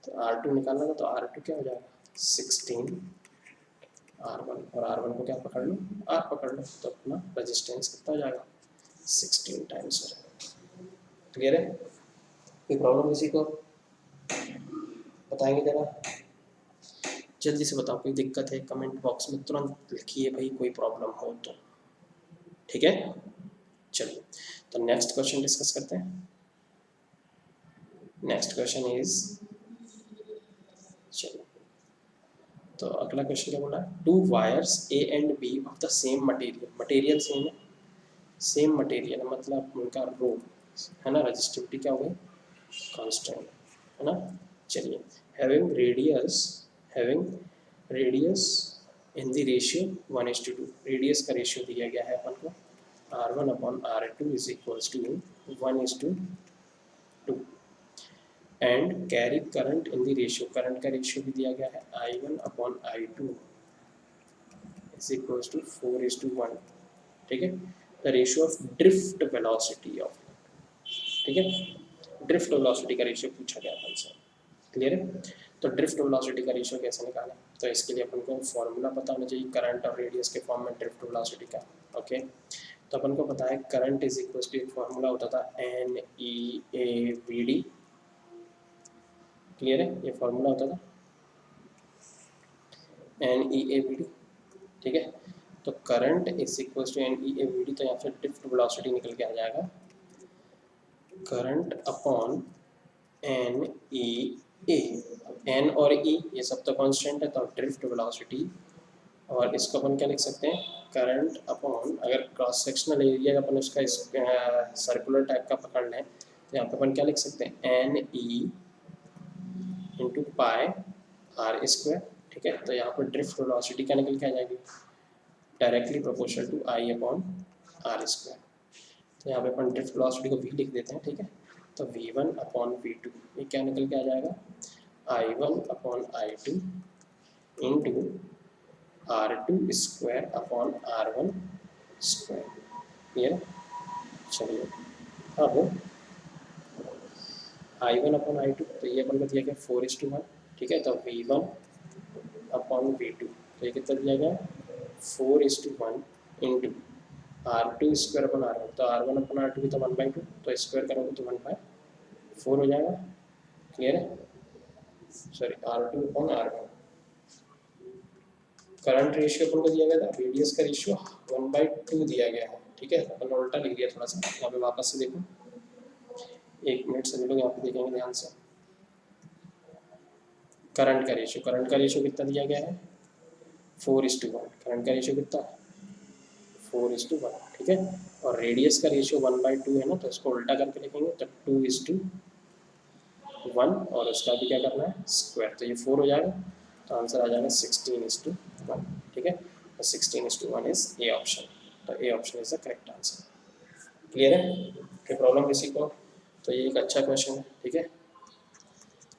तो R2 निकालना था, तो R2 क्या हो जाएगा 16 R1, और R1 को क्या पकड़ लो R पकड़ लो, तो अपना रेजिस्टेंस कितना हो जाएगा 16 टाइम्स हो जाएगा। क्लियर है। कोई प्रॉब्लम किसी को बताएंगे जरा, जल्दी से बताओ, कोई दिक्कत है कमेंट बॉक्स में तुरंत लिखिए भाई, कोई प्रॉब्लम हो तो, ठीक है। चलिए, तो नेक्स्ट क्वेश्चन डिस्कस करते हैं। नेक्स्ट क्वेश्चन इज, चलिए, तो अगला क्वेश्चन क्या बोला, two wires A and B of the same material, material same है, सेम मटेरियल मतलब उनका रो है ना, रजिस्टिविटी क्या हो गई कांस्टेंट है ना। चलिए, having radius in the ratio 1:2, radius का रेशियो दिया गया है अपन को R1 upon R2 is equals to 1:2 and carry current in the ratio, current का रेशियो भी दिया गया है I1 upon I2 is equals to 4:1, ठीक है। The ratio of drift velocity of, ठीक है, ड्रिफ्ट वेलोसिटी का रेशियो पूछा गया अपन से। क्लियर है। तो ड्रिफ्ट वेलोसिटी का रेशियो कैसे निकालें, तो इसके लिए अपन को फॉर्मूला पता होना चाहिए करंट और रेडियस के फॉर्म में ड्रिफ्ट वेलोसिटी का। ओके, तो अपन को पता है करंट इज इक्वल्स टू, एक फॉर्मूला होता था NEAVD। क्लियर है, ये फॉर्मूला होता था NEAVD, ठीक है। तो current is equals to NEAVD, तो यहाँ से ड्रिफ्ट वेलोसिटी निकल के आ जाएगा करंट अपॉन NEA, N और E ये सब तो कांस्टेंट है, तो ड्रिफ्ट वेलोसिटी, और इसको अपन क्या लिख सकते हैं करंट अपॉन, अगर क्रॉस सेक्शनल एरिया अपन उसका सर्कुलर टाइप का पकड़ लें, तो यहाँ पे अपन क्या लिख सकते हैं NE इंटू पाई R², ठीक है। तो यहाँ पर ड्रिफ्ट वेलोसिटी क्या निकल के आ जाएगी directly proportional to I upon R square. तो यहाँ पे अपन ड्रिफ्ट वेलोसिटी को v लिख देते हैं, ठीक है। तो v1 अपॉन v2 ये क्या निकल के आ जाएगा, i1 upon i2 into r2 square upon r1 square. ये चलिए अब i1 अपॉन i2 तो ये अपन को दिया गया 4:1, ठीक है। तो v1 अपॉन v2 तो ये कितना दिया गया 4:1 into r2 square upon r1, तो r1 अपन r2 की तो 1/2, तो स्क्वायर करोगे तो 1/4 हो जाएगा। क्लियर है, sorry r2 upon r1। Current ratio अपन को दिया गया था, रेडियस का रेशियो 1/2 दिया गया है, ठीक है। अपन ने उल्टा लिख दिया थोड़ा सा, यहाँ पे वापस से देखो, 1 मिनट से लोग यहाँ पे देखेंगे ध्यान से। करंट का रेशियो कितना दिया गया है 4:1, करंट का रेशियो कितना 4:1, ठीक है। और रेडियस का रेशियो 1/2 है ना, तो इसको उल्टा करके लिखेंगे तो 2:1 और उसका भी क्या करना है स्क्वायर, तो ये 4 हो जाएगा, तो आंसर आ जाएगा 16:1, ठीक है। तो 16:1 इज ए ऑप्शन, तो A option is the correct answer. Clear है, कोई प्रॉब्लम किसी को? तो ये एक अच्छा क्वेश्चन है, ठीक है,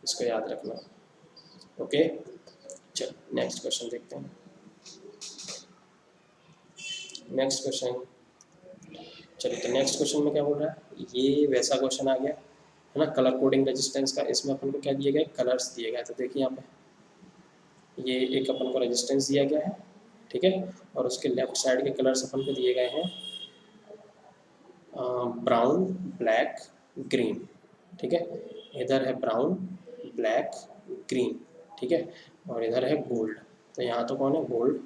इसको याद रखना। ओके चलो नेक्स्ट क्वेश्चन देखते हैं। नेक्स्ट क्वेश्चन, चलिए तो नेक्स्ट क्वेश्चन में क्या बोल रहा है, ये वैसा क्वेश्चन आ गया है ना, कलर कोडिंग रेजिस्टेंस का। इसमें अपन को क्या दिए गए, कलर्स दिए गए। तो देखिए यहाँ पे ये एक अपन को रेजिस्टेंस दिया गया है, ठीक है, और उसके लेफ्ट साइड के कलर्स अपन को दिए गए हैं ब्राउन, ब्लैक, ग्रीन, ठीक है। इधर है ब्राउन, ब्लैक, ग्रीन, ठीक है, और इधर है गोल्ड। तो यहाँ तो कौन है गोल्ड,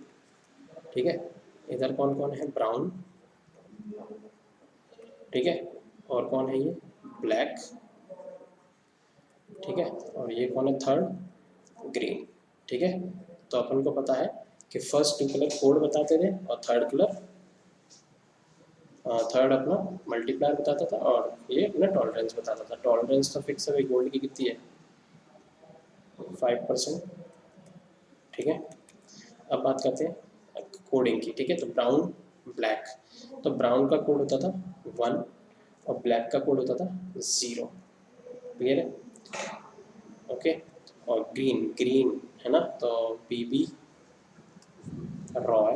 ठीक है, इधर कौन कौन है ब्राउन, ठीक है, और कौन है ये ब्लैक, ठीक है, और ये कौन है थर्ड ग्रीन, ठीक है। तो अपन को पता है कि फर्स्ट 2 कलर कोड बताते थे और थर्ड अपना मल्टीप्लायर बताता था और ये अपना टॉलरेंस बताता था। टॉलरेंस तो फिक्स है, गोल्ड की कितनी है 5%, ठीक है। अब बात करते हैं कोडिंग की, ठीक है। तो ब्राउन ब्लैक, तो ब्राउन का कोड होता था 1 और ब्लैक का कोड होता था 0। क्लियर है, ओके। और ग्रीन है ना, तो बीबी रॉय,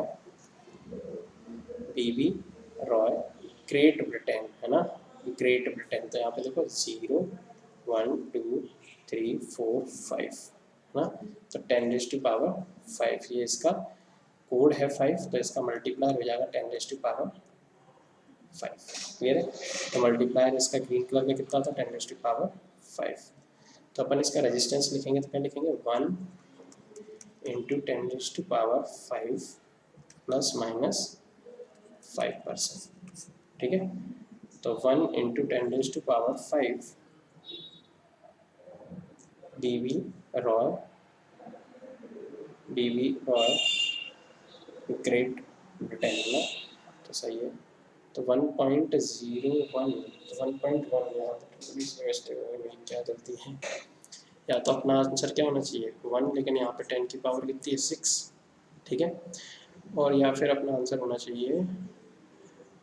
ग्रेट ब्रिटेन है ना, ग्रेट ब्रिटेन। तो यहाँ पे देखो 0 1 2 3 4 5 है ना, तो 10⁵, ये इसका कोड है 5, तो इसका मल्टीप्लायर हो जाएगा 10⁵5। क्लियर है, तो मल्टीप्लायर इसका ग्रीन कलर में कितना था 10⁵5। तो अपन इसका रेजिस्टेंस लिखेंगे तो क्या लिखेंगे 1 इंटू 10⁵5 प्लस माइनस 5%, ठीक है। तो 1 इंटू 10⁵5 बीबी रॉय ग्रेट ब्रिटेन ना, तो सही है। तो 1.01, तो 1.1 यहाँ तो थोड़ी सी मिस्टेक हो गई, क्या गलती है, या तो अपना आंसर क्या होना चाहिए 1, लेकिन यहाँ पे 10 की पावर कितनी है 6, ठीक है, और या फिर अपना आंसर होना चाहिए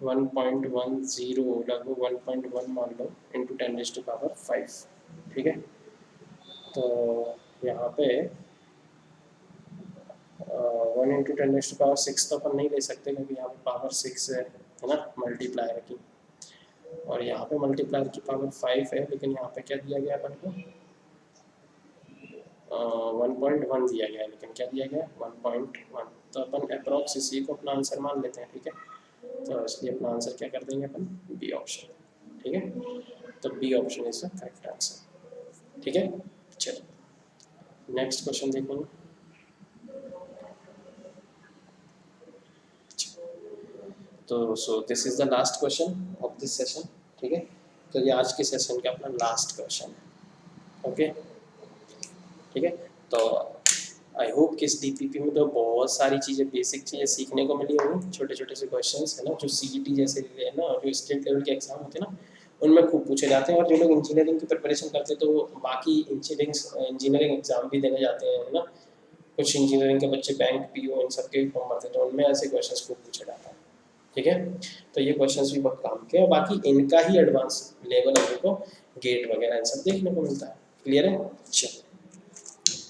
1.10 लगभग 1.1 मान लो इंटू 10⁵5, ठीक है। तो यहाँ पे 1 इंटू 10⁵6 तो अपन नहीं ले सकते क्योंकि यहाँ पे पावर 6 है ना मल्टीप्लायर की, और यहाँ पे मल्टीप्लायर की पावर 5 है, लेकिन यहाँ पे क्या दिया गया अपन को 1.1 दिया गया है, लेकिन क्या दिया गया 1.1। तो अपन अप्रॉक्स इसी को अपना आंसर मान लेते हैं, ठीक है। तो इसलिए अपना आंसर क्या कर देंगे अपन बी ऑप्शन, ठीक है। तो B option is the correct answer, ठीक है। चलो नेक्स्ट क्वेश्चन देखेंगे। तो so this is the last question of this session, ठीक है। तो ये आज के सेशन का अपना लास्ट क्वेश्चन है, ओके, ठीक है। तो आई होप कि इस डीपीपी में तो बहुत सारी चीज़ें, बेसिक चीज़ें सीखने को मिली होंगी, छोटे छोटे से क्वेश्चंस है ना, जो सीईटी जैसे है ना, जो स्टेट लेवल के एग्जाम होते हैं ना, उनमें खूब पूछे जाते हैं। और जो लोग इंजीनियरिंग की प्रिपरेशन करते हैं तो बाकी इंजीनियरिंग एग्जाम भी देने जाते हैं, है ना। कुछ इंजीनियरिंग के बच्चे बैंक पीओ इन सब के फॉर्म भरते हैं, तो उनमें ऐसे क्वेश्चन खूब पूछे जाते हैं, ठीक है। तो ये क्वेश्चंस भी बहुत काम के, और बाकी इनका ही एडवांस लेवल हम को गेट वगैरह इन सब देखने को मिलता है। क्लियर है? चलो,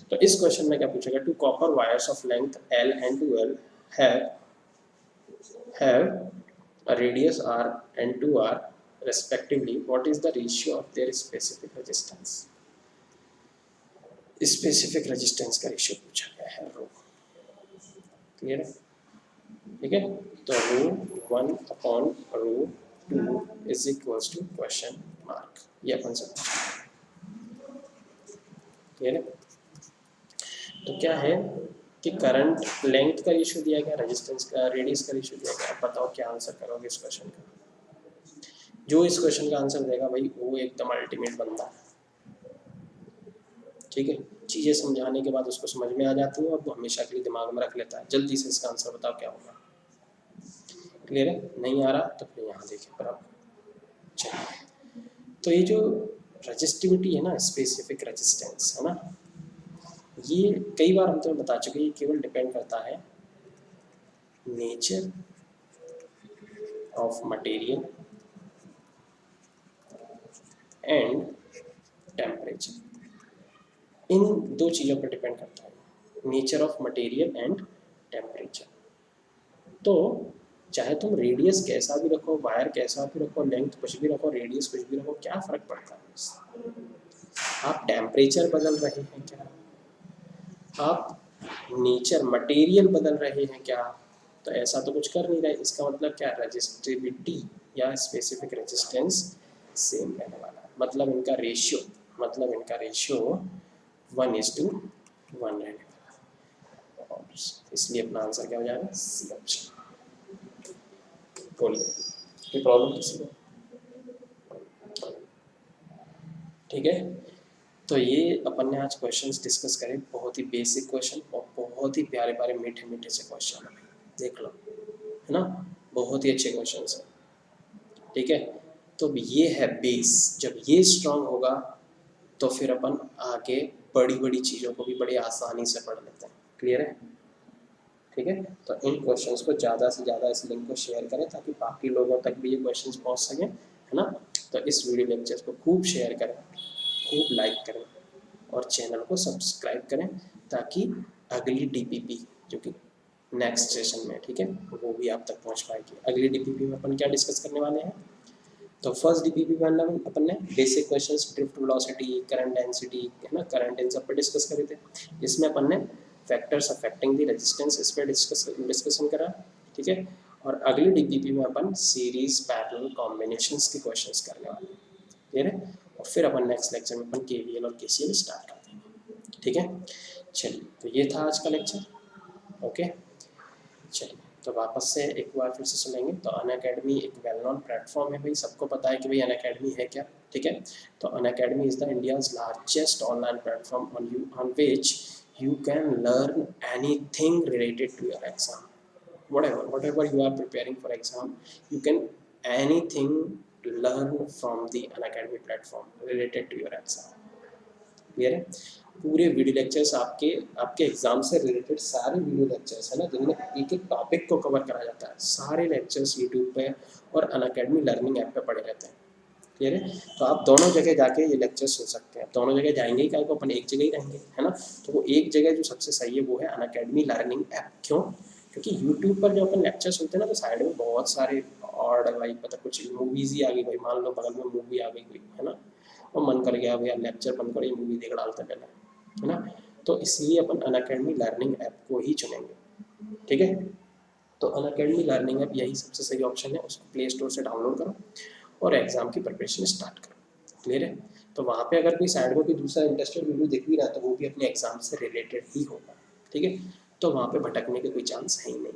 तो इस क्वेश्चन में क्या पूछेगा, two copper wires of length L and 2L have a radius R and 2R respectively, what is the ratio of their specific resistance? Specific resistance का रेशियो पूछा गया है, रो। क्लियर है? ठीक है, तो रो 1/रो2 is equals to question mark, ये अपन सब। क्लियर है? तो क्या है कि करंट लेंथ का रेशियो दिया गया, रेजिस्टेंस का, रेडियस का रेशियो दिया गया। बताओ क्या आंसर करोगे इस क्वेश्चन का। जो इस क्वेश्चन का आंसर देगा भाई वो एकदम अल्टीमेट बंदा है। ठीक है, चीज़ें समझाने के बाद उसको समझ में आ जाती है और वो हमेशा के लिए दिमाग में रख लेता है। जल्दी से इसका आंसर बताओ क्या होगा। क्लियर है? नहीं आ रहा तो फिर यहाँ देखिए बराबर। चलिए, तो ये जो रजिस्टिविटी है ना, स्पेसिफिक रेजिस्टेंस है ना, ये कई बार हम तो बता चुके हैं, ये केवल डिपेंड करता है nature of material and temperature. इन दो चीज़ों पर डिपेंड करता है, nature of material and temperature. तो चाहे तुम रेडियस कैसा भी रखो, वायर कैसा भी रखो, लेंथ कुछ भी रखो, रेडियस कुछ भी रखो, क्या फ़र्क पड़ता है। आप टेम्परेचर बदल रहे हैं क्या, आप नेचर मटेरियल बदल रहे हैं क्या, तो ऐसा तो कुछ कर नहीं रहे। इसका मतलब क्या, रजिस्टिविटी या स्पेसिफिक रेजिस्टेंस सेम रहने वाला है। मतलब इनका रेशियो 1:1 रहने वाला है, और इसलिए अपना आंसर क्या हो जाएगा, सी ऑप्शन। बोलिए, कोई प्रॉब्लम किसी को? ठीक है, तो ये अपन ने आज क्वेश्चंस डिस्कस करे, बहुत ही बेसिक क्वेश्चन और बहुत ही प्यारे प्यारे मीठे मीठे से क्वेश्चन है, देख लो, है ना, बहुत ही अच्छे क्वेश्चन हैं। ठीक है, तो ये है बेस। जब ये स्ट्रांग होगा तो फिर अपन आगे बड़ी बड़ी चीज़ों को भी बड़ी आसानी से पढ़ लेते हैं। क्लियर है? ठीक है, तो इन क्वेश्चंस को ज़्यादा से ज़्यादा इस लिंक को शेयर करें ताकि बाकी लोगों तक भी ये क्वेश्चंस पहुंच सकें, है ना। तो इस वीडियो लेक्चर्स को खूब शेयर करें, खूब लाइक करें और चैनल को सब्सक्राइब करें ताकि अगली डीपीपी जो कि नेक्स्ट सेशन में, ठीक है, वो भी आप तक पहुंच पाएगी। अगली डीपीपी में अपन क्या डिस्कस करने वाले हैं, तो फर्स्ट डीपीपी में अपन ने basic questions, drift velocity, current density, है ना, करंट इन सब पे डिस्कस करे थे। इसमें अपन ने फैक्टर्स अफेक्टिंग द रेजिस्टेंस इस पे डिस्कशन करा। ठीक है, और अगली डीपीपी में अपन सीरीज पैरेलल कॉम्बिनेशंस के क्वेश्चंस करने वाले हैं। क्लियर है? और फिर अपन नेक्स्ट लेक्चर में अपन केवीएल और केसीएल स्टार्ट कर देंगे। ठीक है, चलिए, तो ये था आज का लेक्चर। ओके, चलिए, तो वापस से एक बार फिर से सुनेंगे। तो अनअकैडमी एक वेल नोन प्लेटफॉर्म है भाई, सबको पता है कि भाई अनअकैडमी है क्या। ठीक है, तो Unacademy is the India's largest online platform on which you can learn anything related to your exam, whatever you are preparing for exam, you can anything learn from the Unacademy platform related to your exam. Clear है? पूरे वीडियो लेक्चर्स आपके आपके एग्जाम से रिलेटेड सारे वीडियो लेक्चर्स है ना, जिनमें एक एक टॉपिक को कवर करा जाता है, सारे लेक्चर्स यूट्यूब पे और अनअकैडमी लर्निंग ऐप पे पड़े रहते हैं। क्लियर है? तो आप दोनों जगह जाके ये लेक्चर सुन सकते हैं। दोनों जगह जाएंगे ही, क्या को अपन एक जगह ही रहेंगे, है ना। तो वो एक जगह जो सबसे सही है वो है अनअकैडमी लर्निंग ऐप। क्यों? क्योंकि यूट्यूब पर जो अपन लेक्चर सुनते हैं ना, तो साइड में बहुत सारे और भाई पता कुछ मूवीज़ ही आ गई भाई, मान लो बगल में मूवी आ गई कोई, है ना, और मन कर गया भैया लेक्चर बंद करो, ये मूवी देख डालते पहले, है ना। तो इसलिए अपन अनअकैडमी लर्निंग ऐप को ही चुनेंगे। ठीक है, तो अनअकैडमी लर्निंग ऐप यही सबसे सही ऑप्शन है। उसको प्ले स्टोर से डाउनलोड करो और एग्जाम की प्रिपरेशन स्टार्ट करो। क्लियर है? तो वहाँ पे अगर कोई साइड में कोई दूसरा इंटरेस्टेड वीडियो दिख भी रहा है तो वो भी अपने एग्जाम से रिलेटेड ही होगा। ठीक है, तो वहाँ पे भटकने के कोई चांस है ही नहीं।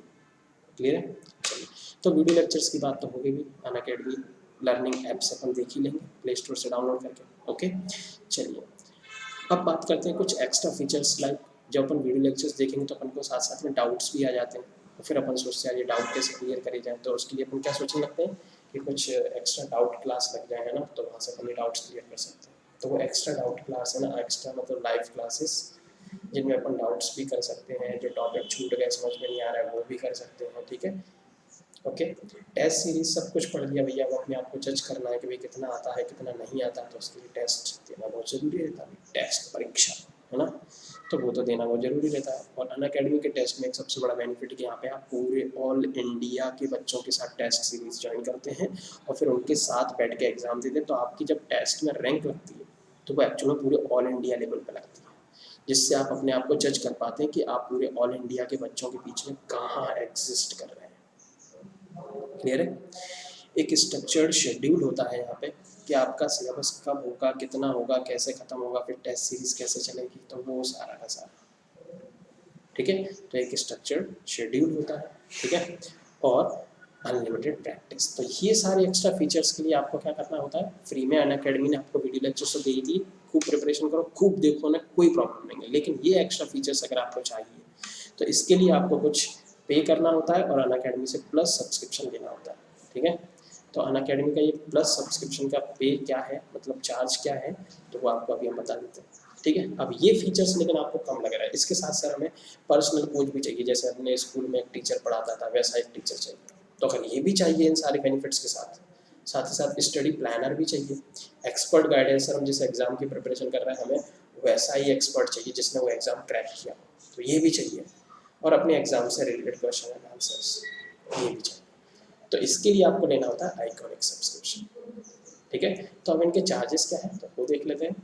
क्लियर है? चलिए, तो वीडियो लेक्चर्स की बात तो हो गई भी, अनअकैडमी लर्निंग ऐप से अपन देख ही लेंगे प्ले स्टोर से डाउनलोड करके। ओके, चलिए, अब बात करते हैं कुछ एक्स्ट्रा फीचर्स। लाइक जब अपन वीडियो लेक्चर्स देखेंगे तो अपन को साथ साथ में डाउट्स भी आ जाते हैं, तो फिर अपन सोचते हैं ये डाउट कैसे क्लियर करे जाए। तो उसके लिए अपन क्या सोचने लगते हैं कि कुछ एक्स्ट्रा डाउट क्लास लग जाए, है ना, तो वहाँ से अपन ये डाउट्स क्लियर कर सकते हैं। तो वो एक्स्ट्रा डाउट क्लास है ना, एक्स्ट्रा मतलब लाइव क्लासेस, जिनमें अपन डाउट्स भी कर सकते हैं, जो टॉपिक छूट गए समझ में नहीं आ रहा है वो भी कर सकते हैं। ठीक है, ओके, टेस्ट सीरीज सब कुछ पढ़ लिया भैया, अब अपने आप को जज करना है कि भाई कितना आता है कितना नहीं आता, तो उसके लिए टेस्ट देना बहुत ज़रूरी रहता है, टेस्ट परीक्षा है ना, तो वो तो देना बहुत ज़रूरी रहता है। और अनअकैडमी के टेस्ट में एक सबसे बड़ा बेनिफिट है कि यहाँ पे आप पूरे ऑल इंडिया के बच्चों के साथ टेस्ट सीरीज ज्वाइन करते हैं और फिर उनके साथ बैठ के एग्ज़ाम देते हैं, तो आपकी जब टेस्ट में रैंक लगती है तो वो एक्चुअल में पूरे ऑल इंडिया लेवल पर लगती है, जिससे आप अपने आप को जज कर पाते हैं कि आप पूरे ऑल इंडिया के बच्चों के बीच में कहाँ एग्जिस्ट कर रहे हैं। क्लियर है? एक स्ट्रक्चर्ड शेड्यूल होता है यहाँ पे कि आपका सिलेबस कब होगा, कितना होगा, कैसे खत्म होगा, फिर टेस्ट सीरीज कैसे चलेगी, तो वो सारा का सारा, ठीक है। तो एक स्ट्रक्चर्ड शेड्यूल होता है, ठीक है, और अनलिमिटेड प्रैक्टिस। तो ये सारे एक्स्ट्रा फीचर्स के लिए आपको क्या करना होता है, फ्री में अनअकैडमी ने आपको वीडियो लेक्चर तो दे ही दी, खूब प्रिपरेशन करो, खूब देखो ना, कोई प्रॉब्लम नहीं है। लेकिन ये एक्स्ट्रा फीचर्स अगर आपको चाहिए तो इसके लिए आपको कुछ पे करना होता है और अनअकैडमी से प्लस सब्सक्रिप्शन लेना होता है, ठीक है। तो अनअकैडमी का ये प्लस सब्सक्रिप्शन का पे क्या है, मतलब चार्ज क्या है, तो वो आपको अभी हम बता देते हैं, ठीक है। अब ये फीचर्स लेकिन आपको कम लग रहा है, इसके साथ सर हमें पर्सनल कोच भी चाहिए, जैसे अपने स्कूल में एक टीचर पढ़ाता था वैसा एक टीचर चाहिए, तो अगर ये भी चाहिए इन सारे बेनिफिट्स के साथ, साथ ही साथ स्टडी प्लानर भी चाहिए, एक्सपर्ट गाइडेंस, सर हम जिस एग्जाम की प्रिपरेशन कर रहे हैं हमें वैसा ही एक्सपर्ट चाहिए जिसने वो एग्जाम क्रैक किया, तो ये भी चाहिए, और अपने एग्जाम से रिलेटेड क्वेश्चन एंड आंसर्स ये भी चाहिए। तो इसके लिए आपको लेना होता है आइकॉनिक सब्सक्रिप्शन, ठीक है। तो अब इनके चार्जेस क्या है तो वो देख लेते हैं।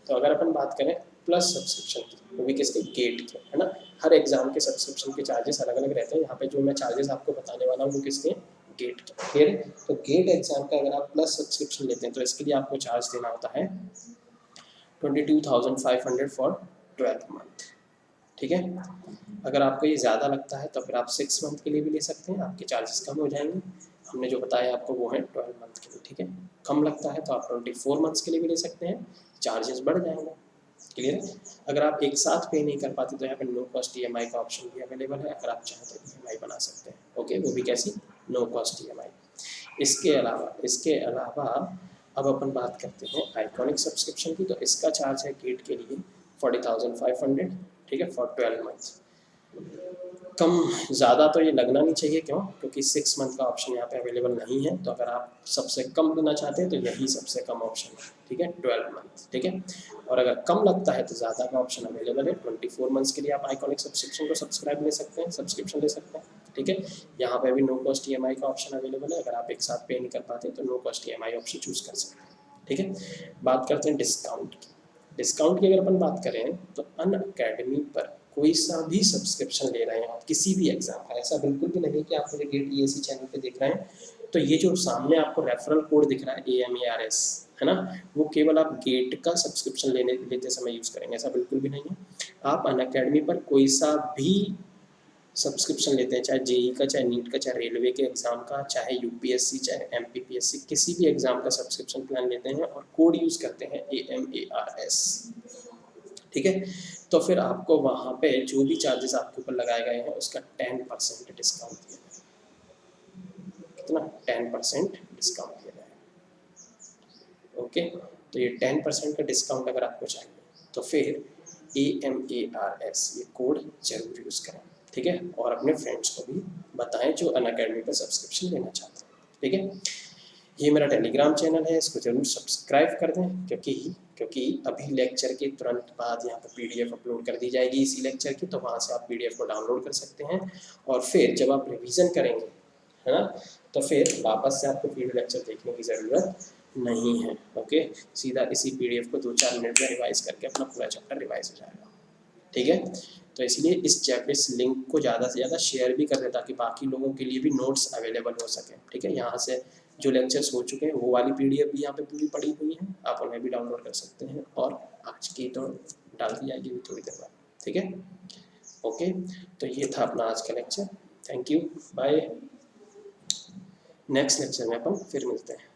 तो अगर अपन बात करें प्लस सब्सक्रिप्शन की, वो भी किसके, गेट के, है ना। हर एग्जाम के सब्सक्रिप्शन के चार्जेस अलग अलग रहते हैं, यहाँ पे जो मैं चार्जेस आपको बताने वाला हूँ वो किसके, गेट के, क्लियर है। तो गेट एग्जाम का अगर आप प्लस सब्सक्रिप्शन लेते हैं तो इसके लिए आपको चार्ज देना होता है 22,500 फॉर 12 मंथ, ठीक है। अगर आपको ये ज़्यादा लगता है तो फिर आप 6 मंथ के लिए भी ले सकते हैं, आपके चार्जेस कम हो जाएंगे। हमने जो बताया आपको वो है 12 मंथ के लिए, ठीक है। कम लगता है तो आप 24 मंथ्स के लिए भी ले सकते हैं, चार्जेस बढ़ जाएंगे, क्लियर है। अगर आप एक साथ पे नहीं कर पाते तो यहाँ पे नो कॉस्ट EMI का ऑप्शन भी अवेलेबल है, अगर आप चाहें तो EMI बना सकते हैं, ओके, वो भी कैसी, नो कॉस्ट EMI। इसके अलावा अब अपन बात करते हैं आइकॉनिक सब्सक्रिप्शन की, तो इसका चार्ज है गेट के लिए 40,500, ठीक है, फॉर 12 मंथ्स। कम ज़्यादा तो ये लगना नहीं चाहिए, क्यों, क्योंकि 6 मंथ का ऑप्शन यहाँ पे अवेलेबल नहीं है, तो अगर आप सबसे कम लेना चाहते हैं तो यही सबसे कम ऑप्शन है, ठीक है, 12 मंथ, ठीक है। और अगर कम लगता है तो ज़्यादा का ऑप्शन अवेलेबल है, 24 मंथ्स के लिए आप आइकॉनिक सब्सक्रिप्शन को सब्सक्रिप्शन ले सकते हैं, ठीक है। यहाँ पे भी नो कॉस्ट EMI का ऑप्शन अवेलेबल है, अगर आप एक साथ पे नहीं कर पाते तो no cost EMI option choose कर सकते हैं, ठीक है। बात करते हैं डिस्काउंट की। डिस्काउंट की अगर अपन बात करें तो अनअकैडमी पर कोई सा भी सब्सक्रिप्शन ले रहे हैं आप किसी भी एग्जाम का, ऐसा बिल्कुल भी नहीं कि आप मुझे गेट EAC चैनल पे देख रहे हैं तो ये जो सामने आपको रेफरल कोड दिख रहा है AMARS, है ना, वो केवल आप गेट का सब्सक्रिप्शन लेते समय यूज़ करेंगे, ऐसा बिल्कुल भी नहीं है। आप अनअकैडमी पर कोई सा भी सब्सक्रिप्शन लेते हैं, चाहे JEE का, चाहे नीट का, चाहे रेलवे के एग्जाम का, चाहे UPSC, चाहे MPPSC, किसी भी एग्जाम का सब्सक्रिप्शन प्लान लेते हैं और कोड यूज़ करते हैं AMARS, ठीक है, तो फिर आपको वहाँ पे जो भी चार्जेस आपके ऊपर लगाए गए हैं उसका 10% डिस्काउंट दिया जाएगा, कितना, 10% डिस्काउंट दिया जाएगा, ओके। तो ये 10% का डिस्काउंट अगर आपको चाहिए तो फिर AMARS ये कोड जरूर यूज़ करें, ठीक है, और अपने फ्रेंड्स को भी बताएं जो अनअकैडमी पर सब्सक्रिप्शन लेना चाहते हैं, ठीक है। ये मेरा टेलीग्राम चैनल है, इसको जरूर सब्सक्राइब कर दें, क्योंकि अभी लेक्चर के तुरंत बाद यहाँ पर PDF अपलोड कर दी जाएगी इसी लेक्चर की, तो वहाँ से आप PDF को डाउनलोड कर सकते हैं और फिर जब आप रिवीजन करेंगे, है ना, तो फिर वापस से आपको वीडियो लेक्चर देखने की ज़रूरत नहीं है, ओके। सीधा इसी PDF को 2-4 मिनट में रिवाइज करके अपना पूरा चैप्टर रिवाइज हो जाएगा, ठीक है। तो इसलिए इस लिंक को ज़्यादा से ज़्यादा शेयर भी कर दें ताकि बाकी लोगों के लिए भी नोट्स अवेलेबल हो सके, ठीक है। यहाँ से जो लेक्चर्स हो चुके हैं वो वाली PDF भी यहाँ पे पूरी पड़ी हुई है, आप उन्हें भी डाउनलोड कर सकते हैं और आज की तो डाल दी जाएगी भी थोड़ी देर बाद, ठीक है, ओके। तो ये था अपना आज का lecture, thank you, bye. Next lecture में अपन फिर मिलते हैं।